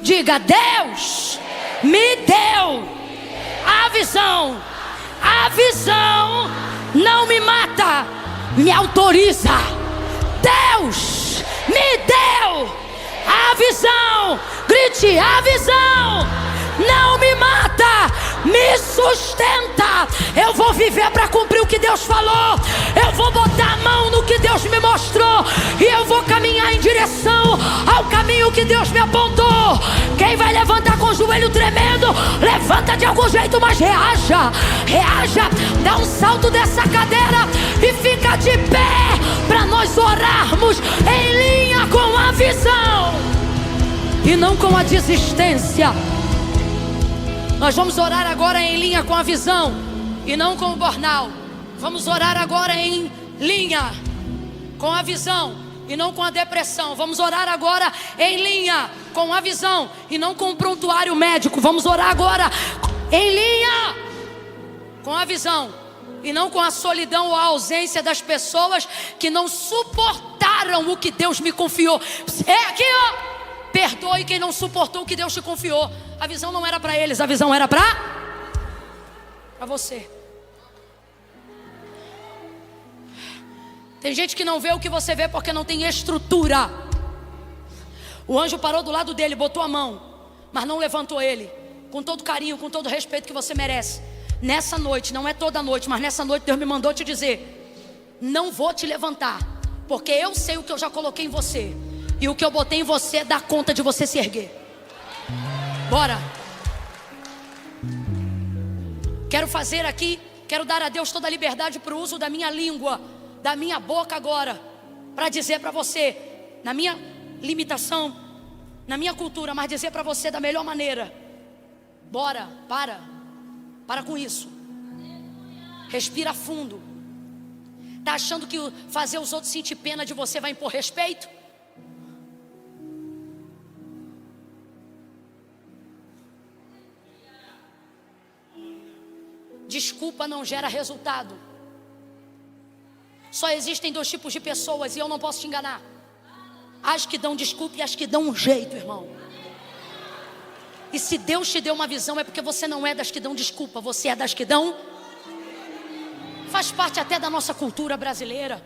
Diga: Deus me deu a visão. A visão não me mata, me autoriza. Deus me deu a visão. Grite: a visão não me mata, me sustenta. Eu vou viver para cumprir o que Deus falou. Eu vou botar a mão no que Deus me mostrou e eu vou caminhar em direção ao caminho que Deus me apontou. Quem vai levantar com o joelho tremendo, levanta de algum jeito, mas reaja. Reaja, dá um salto dessa cadeira e fica de pé para nós orarmos em linha com a visão e não com a desistência. Nós vamos orar agora em linha com a visão e não com o burnout. Vamos orar agora em linha com a visão e não com a depressão. Vamos orar agora em linha com a visão e não com o prontuário médico. Vamos orar agora em linha com a visão e não com a solidão ou a ausência das pessoas que não suportaram o que Deus me confiou. É aqui, ó. Perdoe quem não suportou o que Deus te confiou. A visão não era para eles, a visão era para você. Tem gente que não vê o que você vê porque não tem estrutura. O anjo parou do lado dele, botou a mão, mas não levantou ele. Com todo carinho, com todo respeito que você merece. Nessa noite, não é toda noite, mas nessa noite Deus me mandou te dizer: não vou te levantar, porque eu sei o que eu já coloquei em você. E o que eu botei em você dá conta de você se erguer. Bora. Quero fazer aqui, quero dar a Deus toda a liberdade para o uso da minha língua, da minha boca agora, para dizer para você, na minha limitação, na minha cultura, mas dizer para você da melhor maneira. Bora, para com isso. Respira fundo. Tá achando que fazer os outros sentir pena de você vai impor respeito? Desculpa não gera resultado. Só existem dois tipos de pessoas e eu não posso te enganar: as que dão desculpa e as que dão um jeito, irmão. E se Deus te deu uma visão é porque você não é das que dão desculpa, você é das que dão. Faz parte até da nossa cultura brasileira.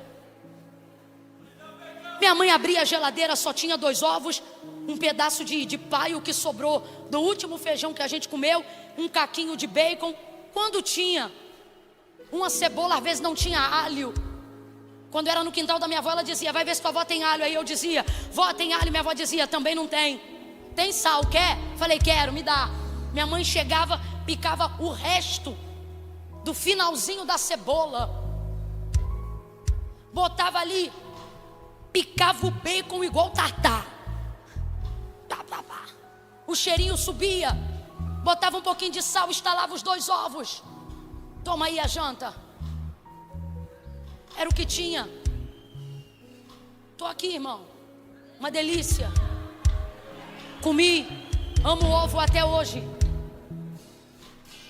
Minha mãe abria a geladeira, só tinha 2 ovos, um pedaço de paio que sobrou do último feijão que a gente comeu, um caquinho de bacon. Quando tinha uma cebola, às vezes não tinha alho. Quando era no quintal da minha avó, ela dizia: vai ver se tua avó tem alho. Aí eu dizia: vó, tem alho? Minha avó dizia: também não tem. Tem sal, quer? Falei: quero, me dá. Minha mãe chegava, picava o resto do finalzinho da cebola, botava ali, picava o bacon igual tartar. O cheirinho subia, botava um pouquinho de sal, estalava os 2 ovos. Toma aí a janta. Era o que tinha. Tô aqui, irmão. Uma delícia. Comi, amo o ovo até hoje.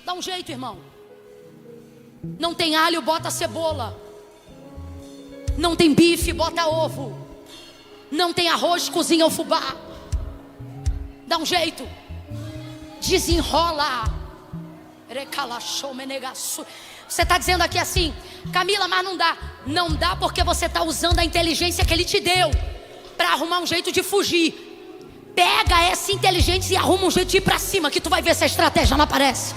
Dá um jeito, irmão. Não tem alho, bota cebola. Não tem bife, bota ovo. Não tem arroz, cozinha o fubá. Dá um jeito. Desenrola. Você está dizendo aqui assim: Camila, mas não dá. Não dá porque você está usando a inteligência que Ele te deu para arrumar um jeito de fugir. Pega essa inteligência e arruma um jeito de ir para cima, que tu vai ver se a estratégia não aparece,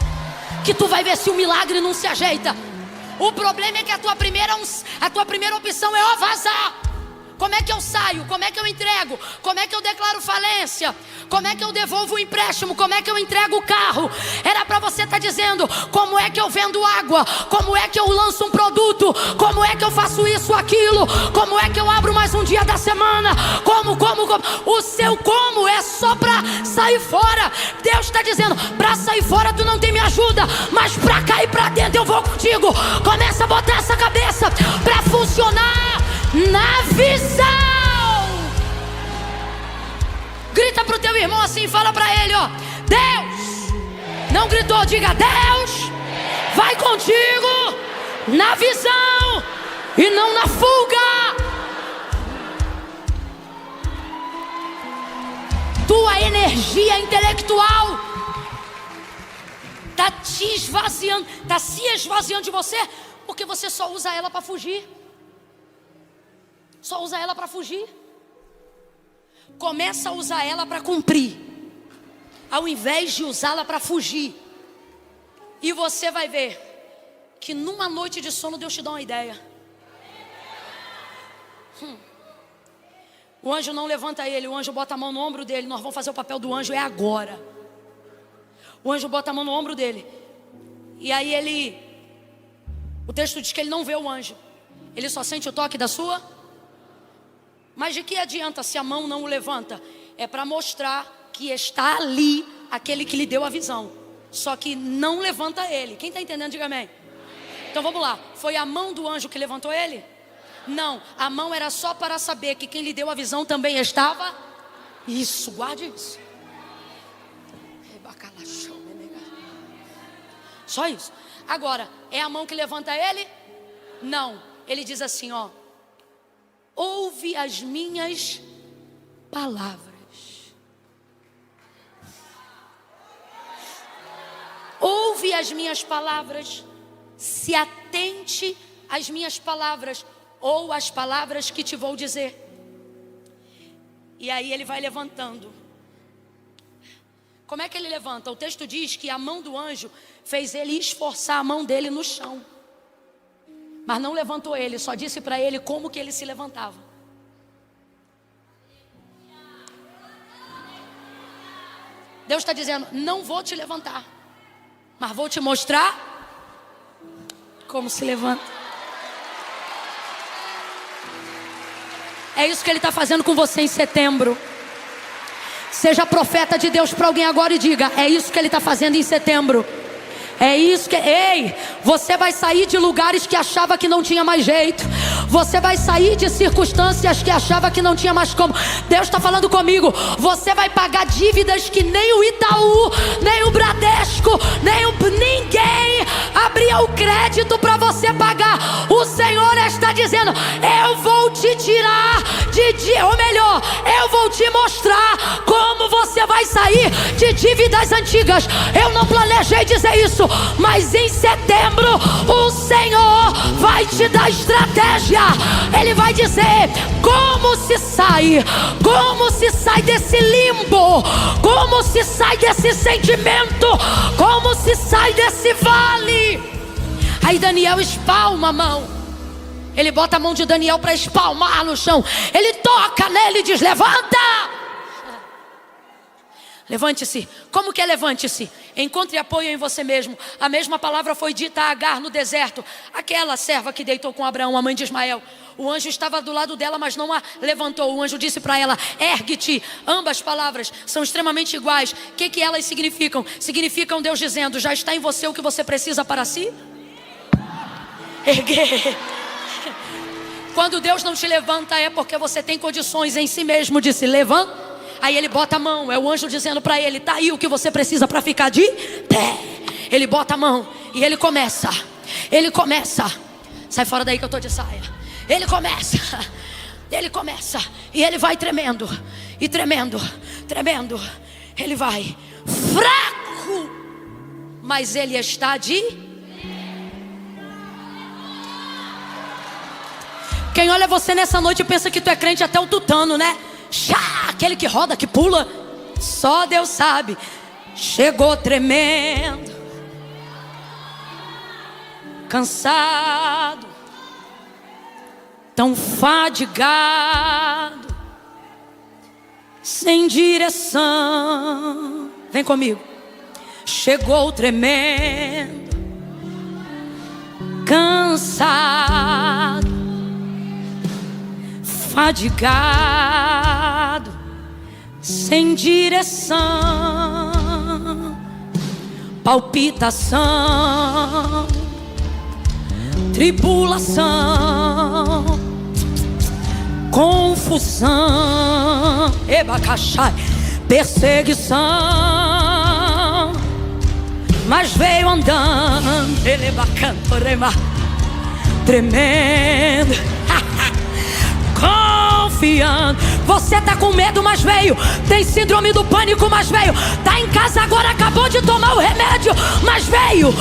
que tu vai ver se o milagre não se ajeita. O problema é que a tua primeira opção é vazar. Como é que eu saio? Como é que eu entrego? Como é que eu declaro falência? Como é que eu devolvo o empréstimo? Como é que eu entrego o carro? Era para você estar dizendo: como é que eu vendo água? Como é que eu lanço um produto? Como é que eu faço isso, aquilo? Como é que eu abro mais um dia da semana? Como? O seu como é só para sair fora. Deus está dizendo: para sair fora tu não tem minha ajuda, mas para cair para dentro eu vou contigo. Começa a botar essa cabeça para funcionar na visão. Grita pro teu irmão assim, fala pra ele, ó: Deus, não gritou, diga: Deus vai contigo na visão e não na fuga. Tua energia intelectual tá te esvaziando, tá se esvaziando de você, porque você só usa ela para fugir. Só usa ela para fugir. Começa a usar ela para cumprir, ao invés de usá-la para fugir. E você vai ver que numa noite de sono Deus te dá uma ideia. O anjo não levanta ele, o anjo bota a mão no ombro dele. Nós vamos fazer o papel do anjo, é agora. O anjo bota a mão no ombro dele. E aí o texto diz que ele não vê o anjo, ele só sente o toque da sua. Mas de que adianta se a mão não o levanta? É para mostrar que está ali aquele que lhe deu a visão. Só que não levanta ele. Quem está entendendo, diga amém. Então vamos lá. Foi a mão do anjo que levantou ele? Não, a mão era só para saber que quem lhe deu a visão também estava. Isso, guarde isso. Só isso. Agora, é a mão que levanta ele? Não, ele diz assim, ó: ouve as minhas palavras. ouve as minhas palavras, se atente às minhas palavras, ou às palavras que te vou dizer. E aí ele vai levantando. Como é que ele levanta? O texto diz que a mão do anjo fez ele esforçar a mão dele no chão, mas não levantou ele, só disse para ele como que ele se levantava. Deus está dizendo: não vou te levantar, mas vou te mostrar como se levanta. É isso que Ele está fazendo com você em setembro. Seja profeta de Deus para alguém agora e diga: é isso que Ele está fazendo em setembro. É isso que... Ei, você vai sair de lugares que achava que não tinha mais jeito. Você vai sair de circunstâncias que achava que não tinha mais como. Deus está falando comigo. Você vai pagar dívidas que nem o Itaú, nem o Bradesco, ninguém abria o crédito para você pagar. O Senhor está dizendo: eu vou te tirar ou melhor, eu vou te mostrar como você vai sair de dívidas antigas. Eu não planejei dizer isso, mas em setembro o Senhor vai te dar estratégia. Ele vai dizer como se sai desse limbo, como se sai desse sentimento, como se sai desse vale. Aí Daniel espalma a mão. Ele bota a mão de Daniel para espalmar no chão. Ele toca nele e diz: levanta. Levante-se. Como que é levante-se? Encontre apoio em você mesmo. A mesma palavra foi dita a Agar no deserto, aquela serva que deitou com Abraão, a mãe de Ismael. O anjo estava do lado dela, mas não a levantou. O anjo disse para ela: ergue-te. Ambas palavras são extremamente iguais. O que elas significam? Significam Deus dizendo: já está em você o que você precisa para si? Erguer. Quando Deus não te levanta, é porque você tem condições em si mesmo de se levantar. Aí ele bota a mão, é o anjo dizendo para ele: tá aí o que você precisa para ficar de pé. Ele bota a mão e ele começa. Sai fora daí que eu tô de saia. Ele começa e ele vai tremendo, e tremendo. Ele vai fraco, mas ele está de... Quem olha você nessa noite pensa que tu é crente até o tutano, né? Aquele que roda, que pula. Só Deus sabe. Chegou tremendo, cansado, tão fadigado, sem direção. Vem comigo. Chegou tremendo, cansado, fadigado, sem direção, palpitação, tribulação, confusão, ebacachai, perseguição, mas veio andando, tremendo, confiando. Você tá com medo, mas veio. Tem síndrome do pânico, mas veio. Tá em casa agora, acabou de tomar o remédio, mas veio.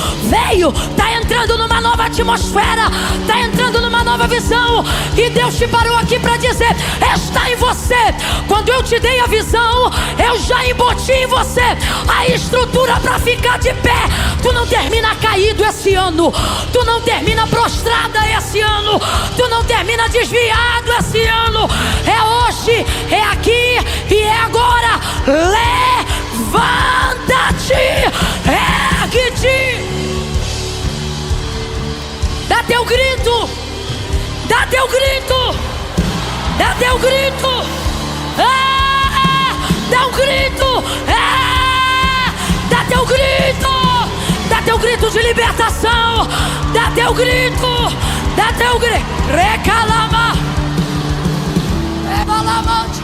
Tá entrando numa nova atmosfera, tá entrando numa nova visão. E Deus te parou aqui para dizer: está em você. Quando eu te dei a visão, eu já emboti em você a estrutura para ficar de pé. Tu não termina caído esse ano, tu não termina prostrada esse ano, tu não termina desviado esse ano. É hoje, é aqui e é agora. Levanta-te, ergue-te. Dá teu grito, dá teu grito, dá teu grito, dá um grito, dá teu grito, dá teu grito de libertação, dá teu grito, recalama, ebalamante,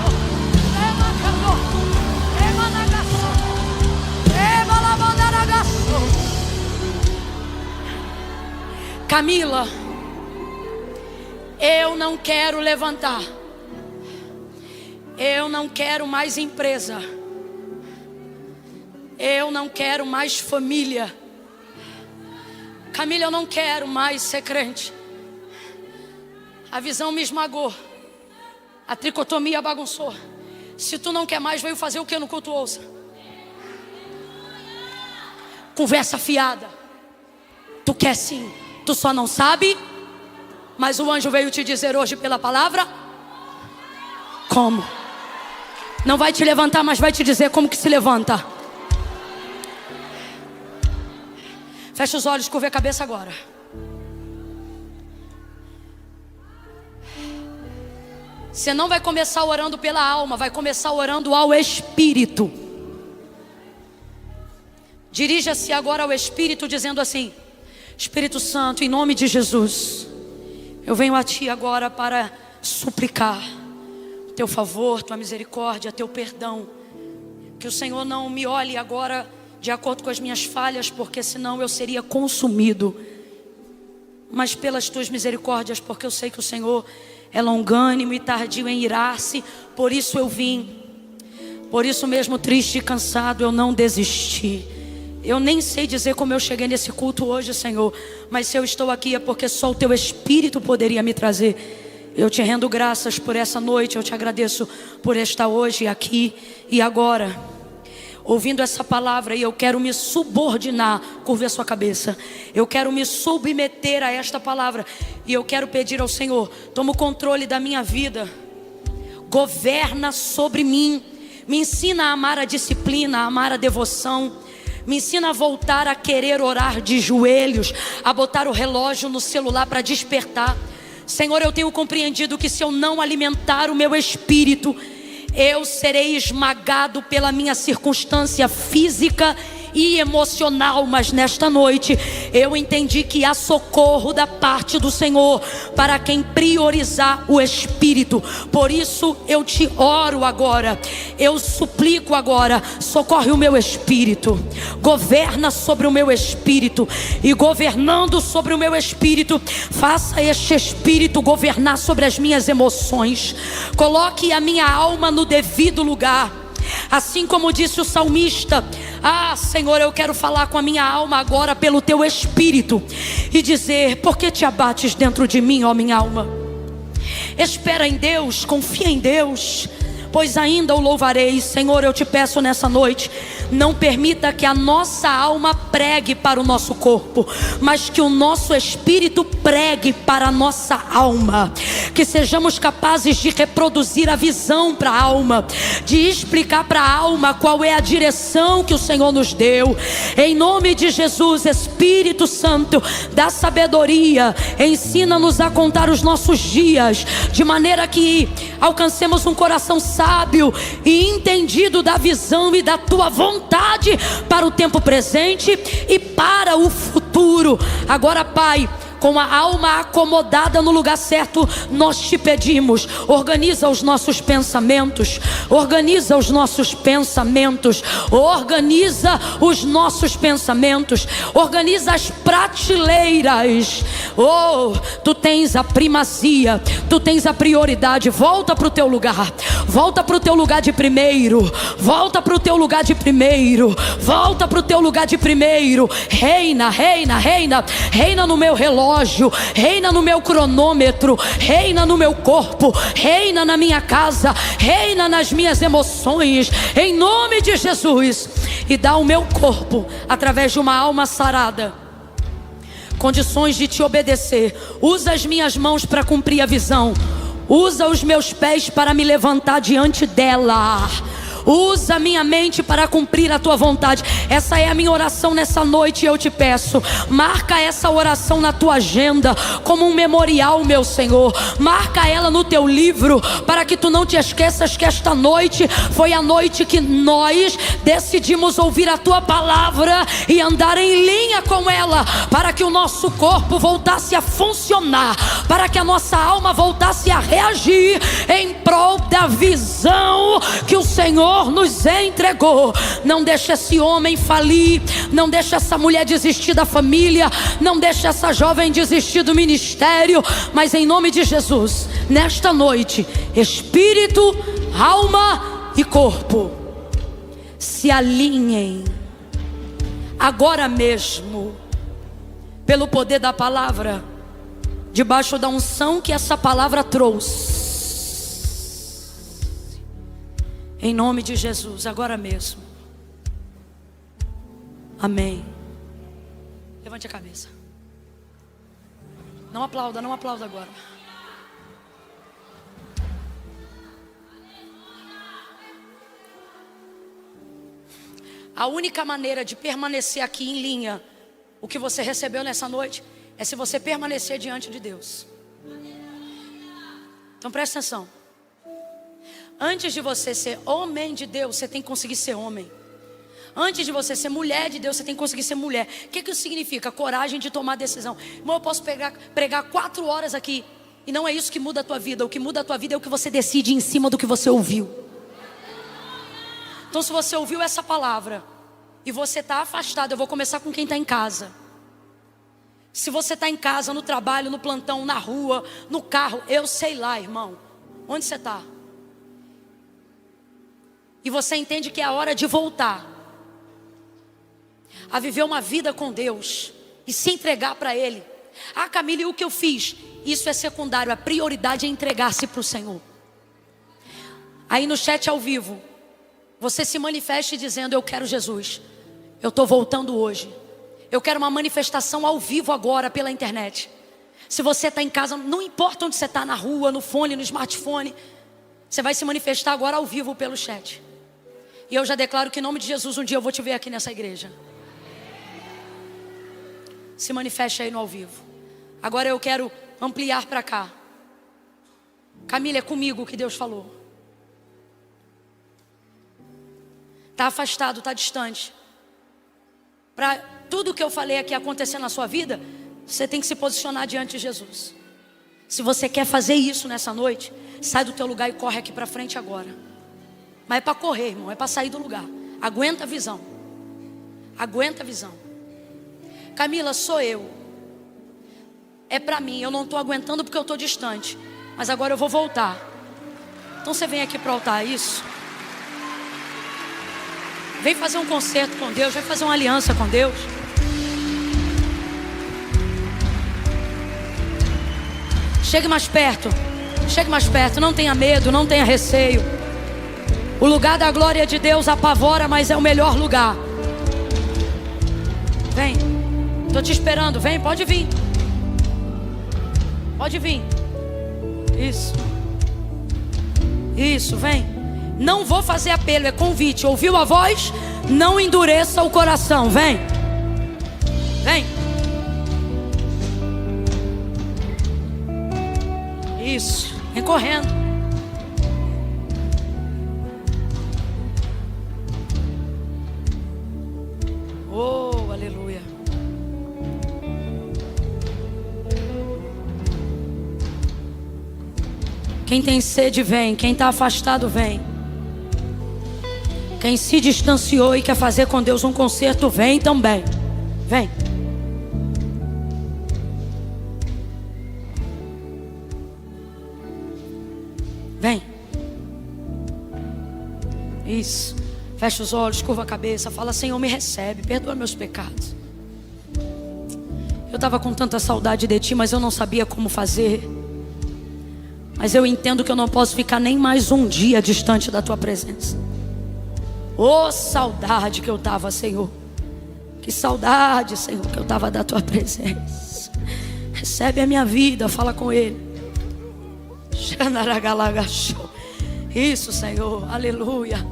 Camila, eu não quero levantar. Eu não quero mais empresa. Eu não quero mais família. Camila, eu não quero mais ser crente. A visão me esmagou. A tricotomia bagunçou. Se tu não quer mais, veio fazer o que no culto ouça? Conversa fiada. Tu quer sim, tu só não sabe. Mas o anjo veio te dizer hoje pela palavra como. Não vai te levantar, mas vai te dizer como que se levanta. Fecha os olhos, curva a cabeça agora. Você não vai começar orando pela alma, vai começar orando ao Espírito. Dirija-se agora ao Espírito dizendo assim: Espírito Santo, em nome de Jesus, eu venho a Ti agora para suplicar Teu favor, Tua misericórdia, Teu perdão. Que o Senhor não me olhe agora de acordo com as minhas falhas, porque senão eu seria consumido. Mas pelas Tuas misericórdias, porque eu sei que o Senhor é longânimo e tardio em irar-se. Por isso eu vim. Por isso mesmo, triste e cansado, eu não desisti. Eu nem sei dizer como eu cheguei nesse culto hoje, Senhor, mas se eu estou aqui é porque só o Teu Espírito poderia me trazer. Eu te rendo graças por essa noite. Eu te agradeço por estar hoje aqui e agora ouvindo essa palavra, e eu quero me subordinar. Curve a sua cabeça. Eu quero me submeter a esta palavra, e eu quero pedir ao Senhor: toma o controle da minha vida, governa sobre mim, me ensina a amar a disciplina, a amar a devoção, me ensina a voltar a querer orar de joelhos, a botar o relógio no celular para despertar. Senhor, eu tenho compreendido que se eu não alimentar o meu espírito, eu serei esmagado pela minha circunstância física e emocional. Mas nesta noite eu entendi que há socorro da parte do Senhor para quem priorizar o Espírito. Por isso eu te oro agora, eu suplico agora: socorre o meu espírito, governa sobre o meu espírito, e governando sobre o meu espírito, faça este espírito governar sobre as minhas emoções. Coloque a minha alma no devido lugar. Assim como disse o salmista: ah, Senhor, eu quero falar com a minha alma agora pelo Teu Espírito e dizer: por que te abates dentro de mim, ó minha alma? Espera em Deus, confia em Deus, pois ainda o louvarei. Senhor, eu te peço nessa noite, não permita que a nossa alma pregue para o nosso corpo, mas que o nosso espírito pregue para a nossa alma. Que sejamos capazes de reproduzir a visão para a alma, de explicar para a alma qual é a direção que o Senhor nos deu. Em nome de Jesus, Espírito Santo, dá sabedoria, ensina-nos a contar os nossos dias, de maneira que alcancemos um coração sábio e entendido da visão e da Tua vontade para o tempo presente e para o futuro. Agora, Pai, com a alma acomodada no lugar certo, nós te pedimos: organiza os nossos pensamentos, organiza os nossos pensamentos, organiza os nossos pensamentos, organiza as prateleiras. Oh, Tu tens a primazia, Tu tens a prioridade. Volta para o teu lugar, volta para o teu lugar de primeiro, volta para o teu lugar de primeiro, volta para o teu lugar de primeiro. Reina, reina, reina, reina no meu relógio, reina no meu cronômetro, reina no meu corpo, reina na minha casa, reina nas minhas emoções, em nome de Jesus. E dá ao meu corpo, através de uma alma sarada, condições de Te obedecer. Usa as minhas mãos para cumprir a visão, usa os meus pés para me levantar diante dela, usa a minha mente para cumprir a Tua vontade. Essa é a minha oração nessa noite, e eu te peço: marca essa oração na tua agenda como um memorial, meu Senhor. Marca ela no Teu livro, para que Tu não te esqueças que esta noite foi a noite que nós decidimos ouvir a Tua palavra e andar em linha com ela, para que o nosso corpo voltasse a funcionar, para que a nossa alma voltasse a reagir em prol da visão que o Senhor nos entregou. Não deixa esse homem falir, não deixa essa mulher desistir da família, não deixa essa jovem desistir do ministério, mas em nome de Jesus, nesta noite, espírito, alma e corpo se alinhem agora mesmo pelo poder da palavra, debaixo da unção que essa palavra trouxe. Em nome de Jesus, agora mesmo. Amém. Levante a cabeça. Não aplauda agora. A única maneira de permanecer aqui em linha, o que você recebeu nessa noite, é se você permanecer diante de Deus. Então presta atenção. Antes de você ser homem de Deus, você tem que conseguir ser homem. Antes de você ser mulher de Deus, você tem que conseguir ser mulher. O que isso significa? Coragem de tomar decisão. Irmão, eu posso pregar 4 horas aqui, e não é isso que muda a tua vida. O que muda a tua vida é o que você decide em cima do que você ouviu. Então se você ouviu essa palavra e você está afastado, eu vou começar com quem está em casa. Se você está em casa, no trabalho, no plantão, na rua, no carro, eu sei lá, irmão, onde você está? E você entende que é a hora de voltar a viver uma vida com Deus e se entregar para Ele. Ah, Camila, e o que eu fiz? Isso é secundário, a prioridade é entregar-se para o Senhor. Aí no chat ao vivo, você se manifeste dizendo: eu quero Jesus, eu estou voltando hoje, eu quero uma manifestação ao vivo agora pela internet. Se você está em casa, não importa onde você está, na rua, no fone, no smartphone, você vai se manifestar agora ao vivo pelo chat. E eu já declaro que em nome de Jesus, um dia eu vou te ver aqui nessa igreja. Se manifeste aí no ao vivo. Agora eu quero ampliar para cá. Camila, é comigo que Deus falou. Está afastado, está distante. Para tudo que eu falei aqui acontecer na sua vida, você tem que se posicionar diante de Jesus. Se você quer fazer isso nessa noite, sai do teu lugar e corre aqui para frente agora. Mas é para correr, irmão, é para sair do lugar. Aguenta a visão. Aguenta a visão. Camila, sou eu. É para mim, eu não estou aguentando porque eu estou distante. Mas agora eu vou voltar. Então você vem aqui para o altar, isso? Vem fazer um concerto com Deus, vem fazer uma aliança com Deus. Chegue mais perto, não tenha medo, não tenha receio. O lugar da glória de Deus apavora, mas é o melhor lugar. Vem, estou te esperando, vem, pode vir. Pode vir. Isso, vem. Não vou fazer apelo, é convite. Ouviu a voz? Não endureça o coração, vem. Vem. Isso, vem correndo. Oh, aleluia. Quem tem sede vem, quem está afastado vem. Quem se distanciou e quer fazer com Deus um concerto vem também. Vem. Vem. Isso. Fecha os olhos, curva a cabeça, fala: Senhor, me recebe, perdoa meus pecados. Eu estava com tanta saudade de Ti, mas eu não sabia como fazer. Mas eu entendo que eu não posso ficar nem mais um dia distante da Tua presença. Oh, saudade que eu estava, Senhor. Que saudade, Senhor, que eu estava da Tua presença. Recebe a minha vida, fala com Ele. Isso, Senhor, aleluia.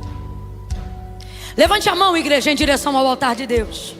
Levante a mão, igreja, em direção ao altar de Deus.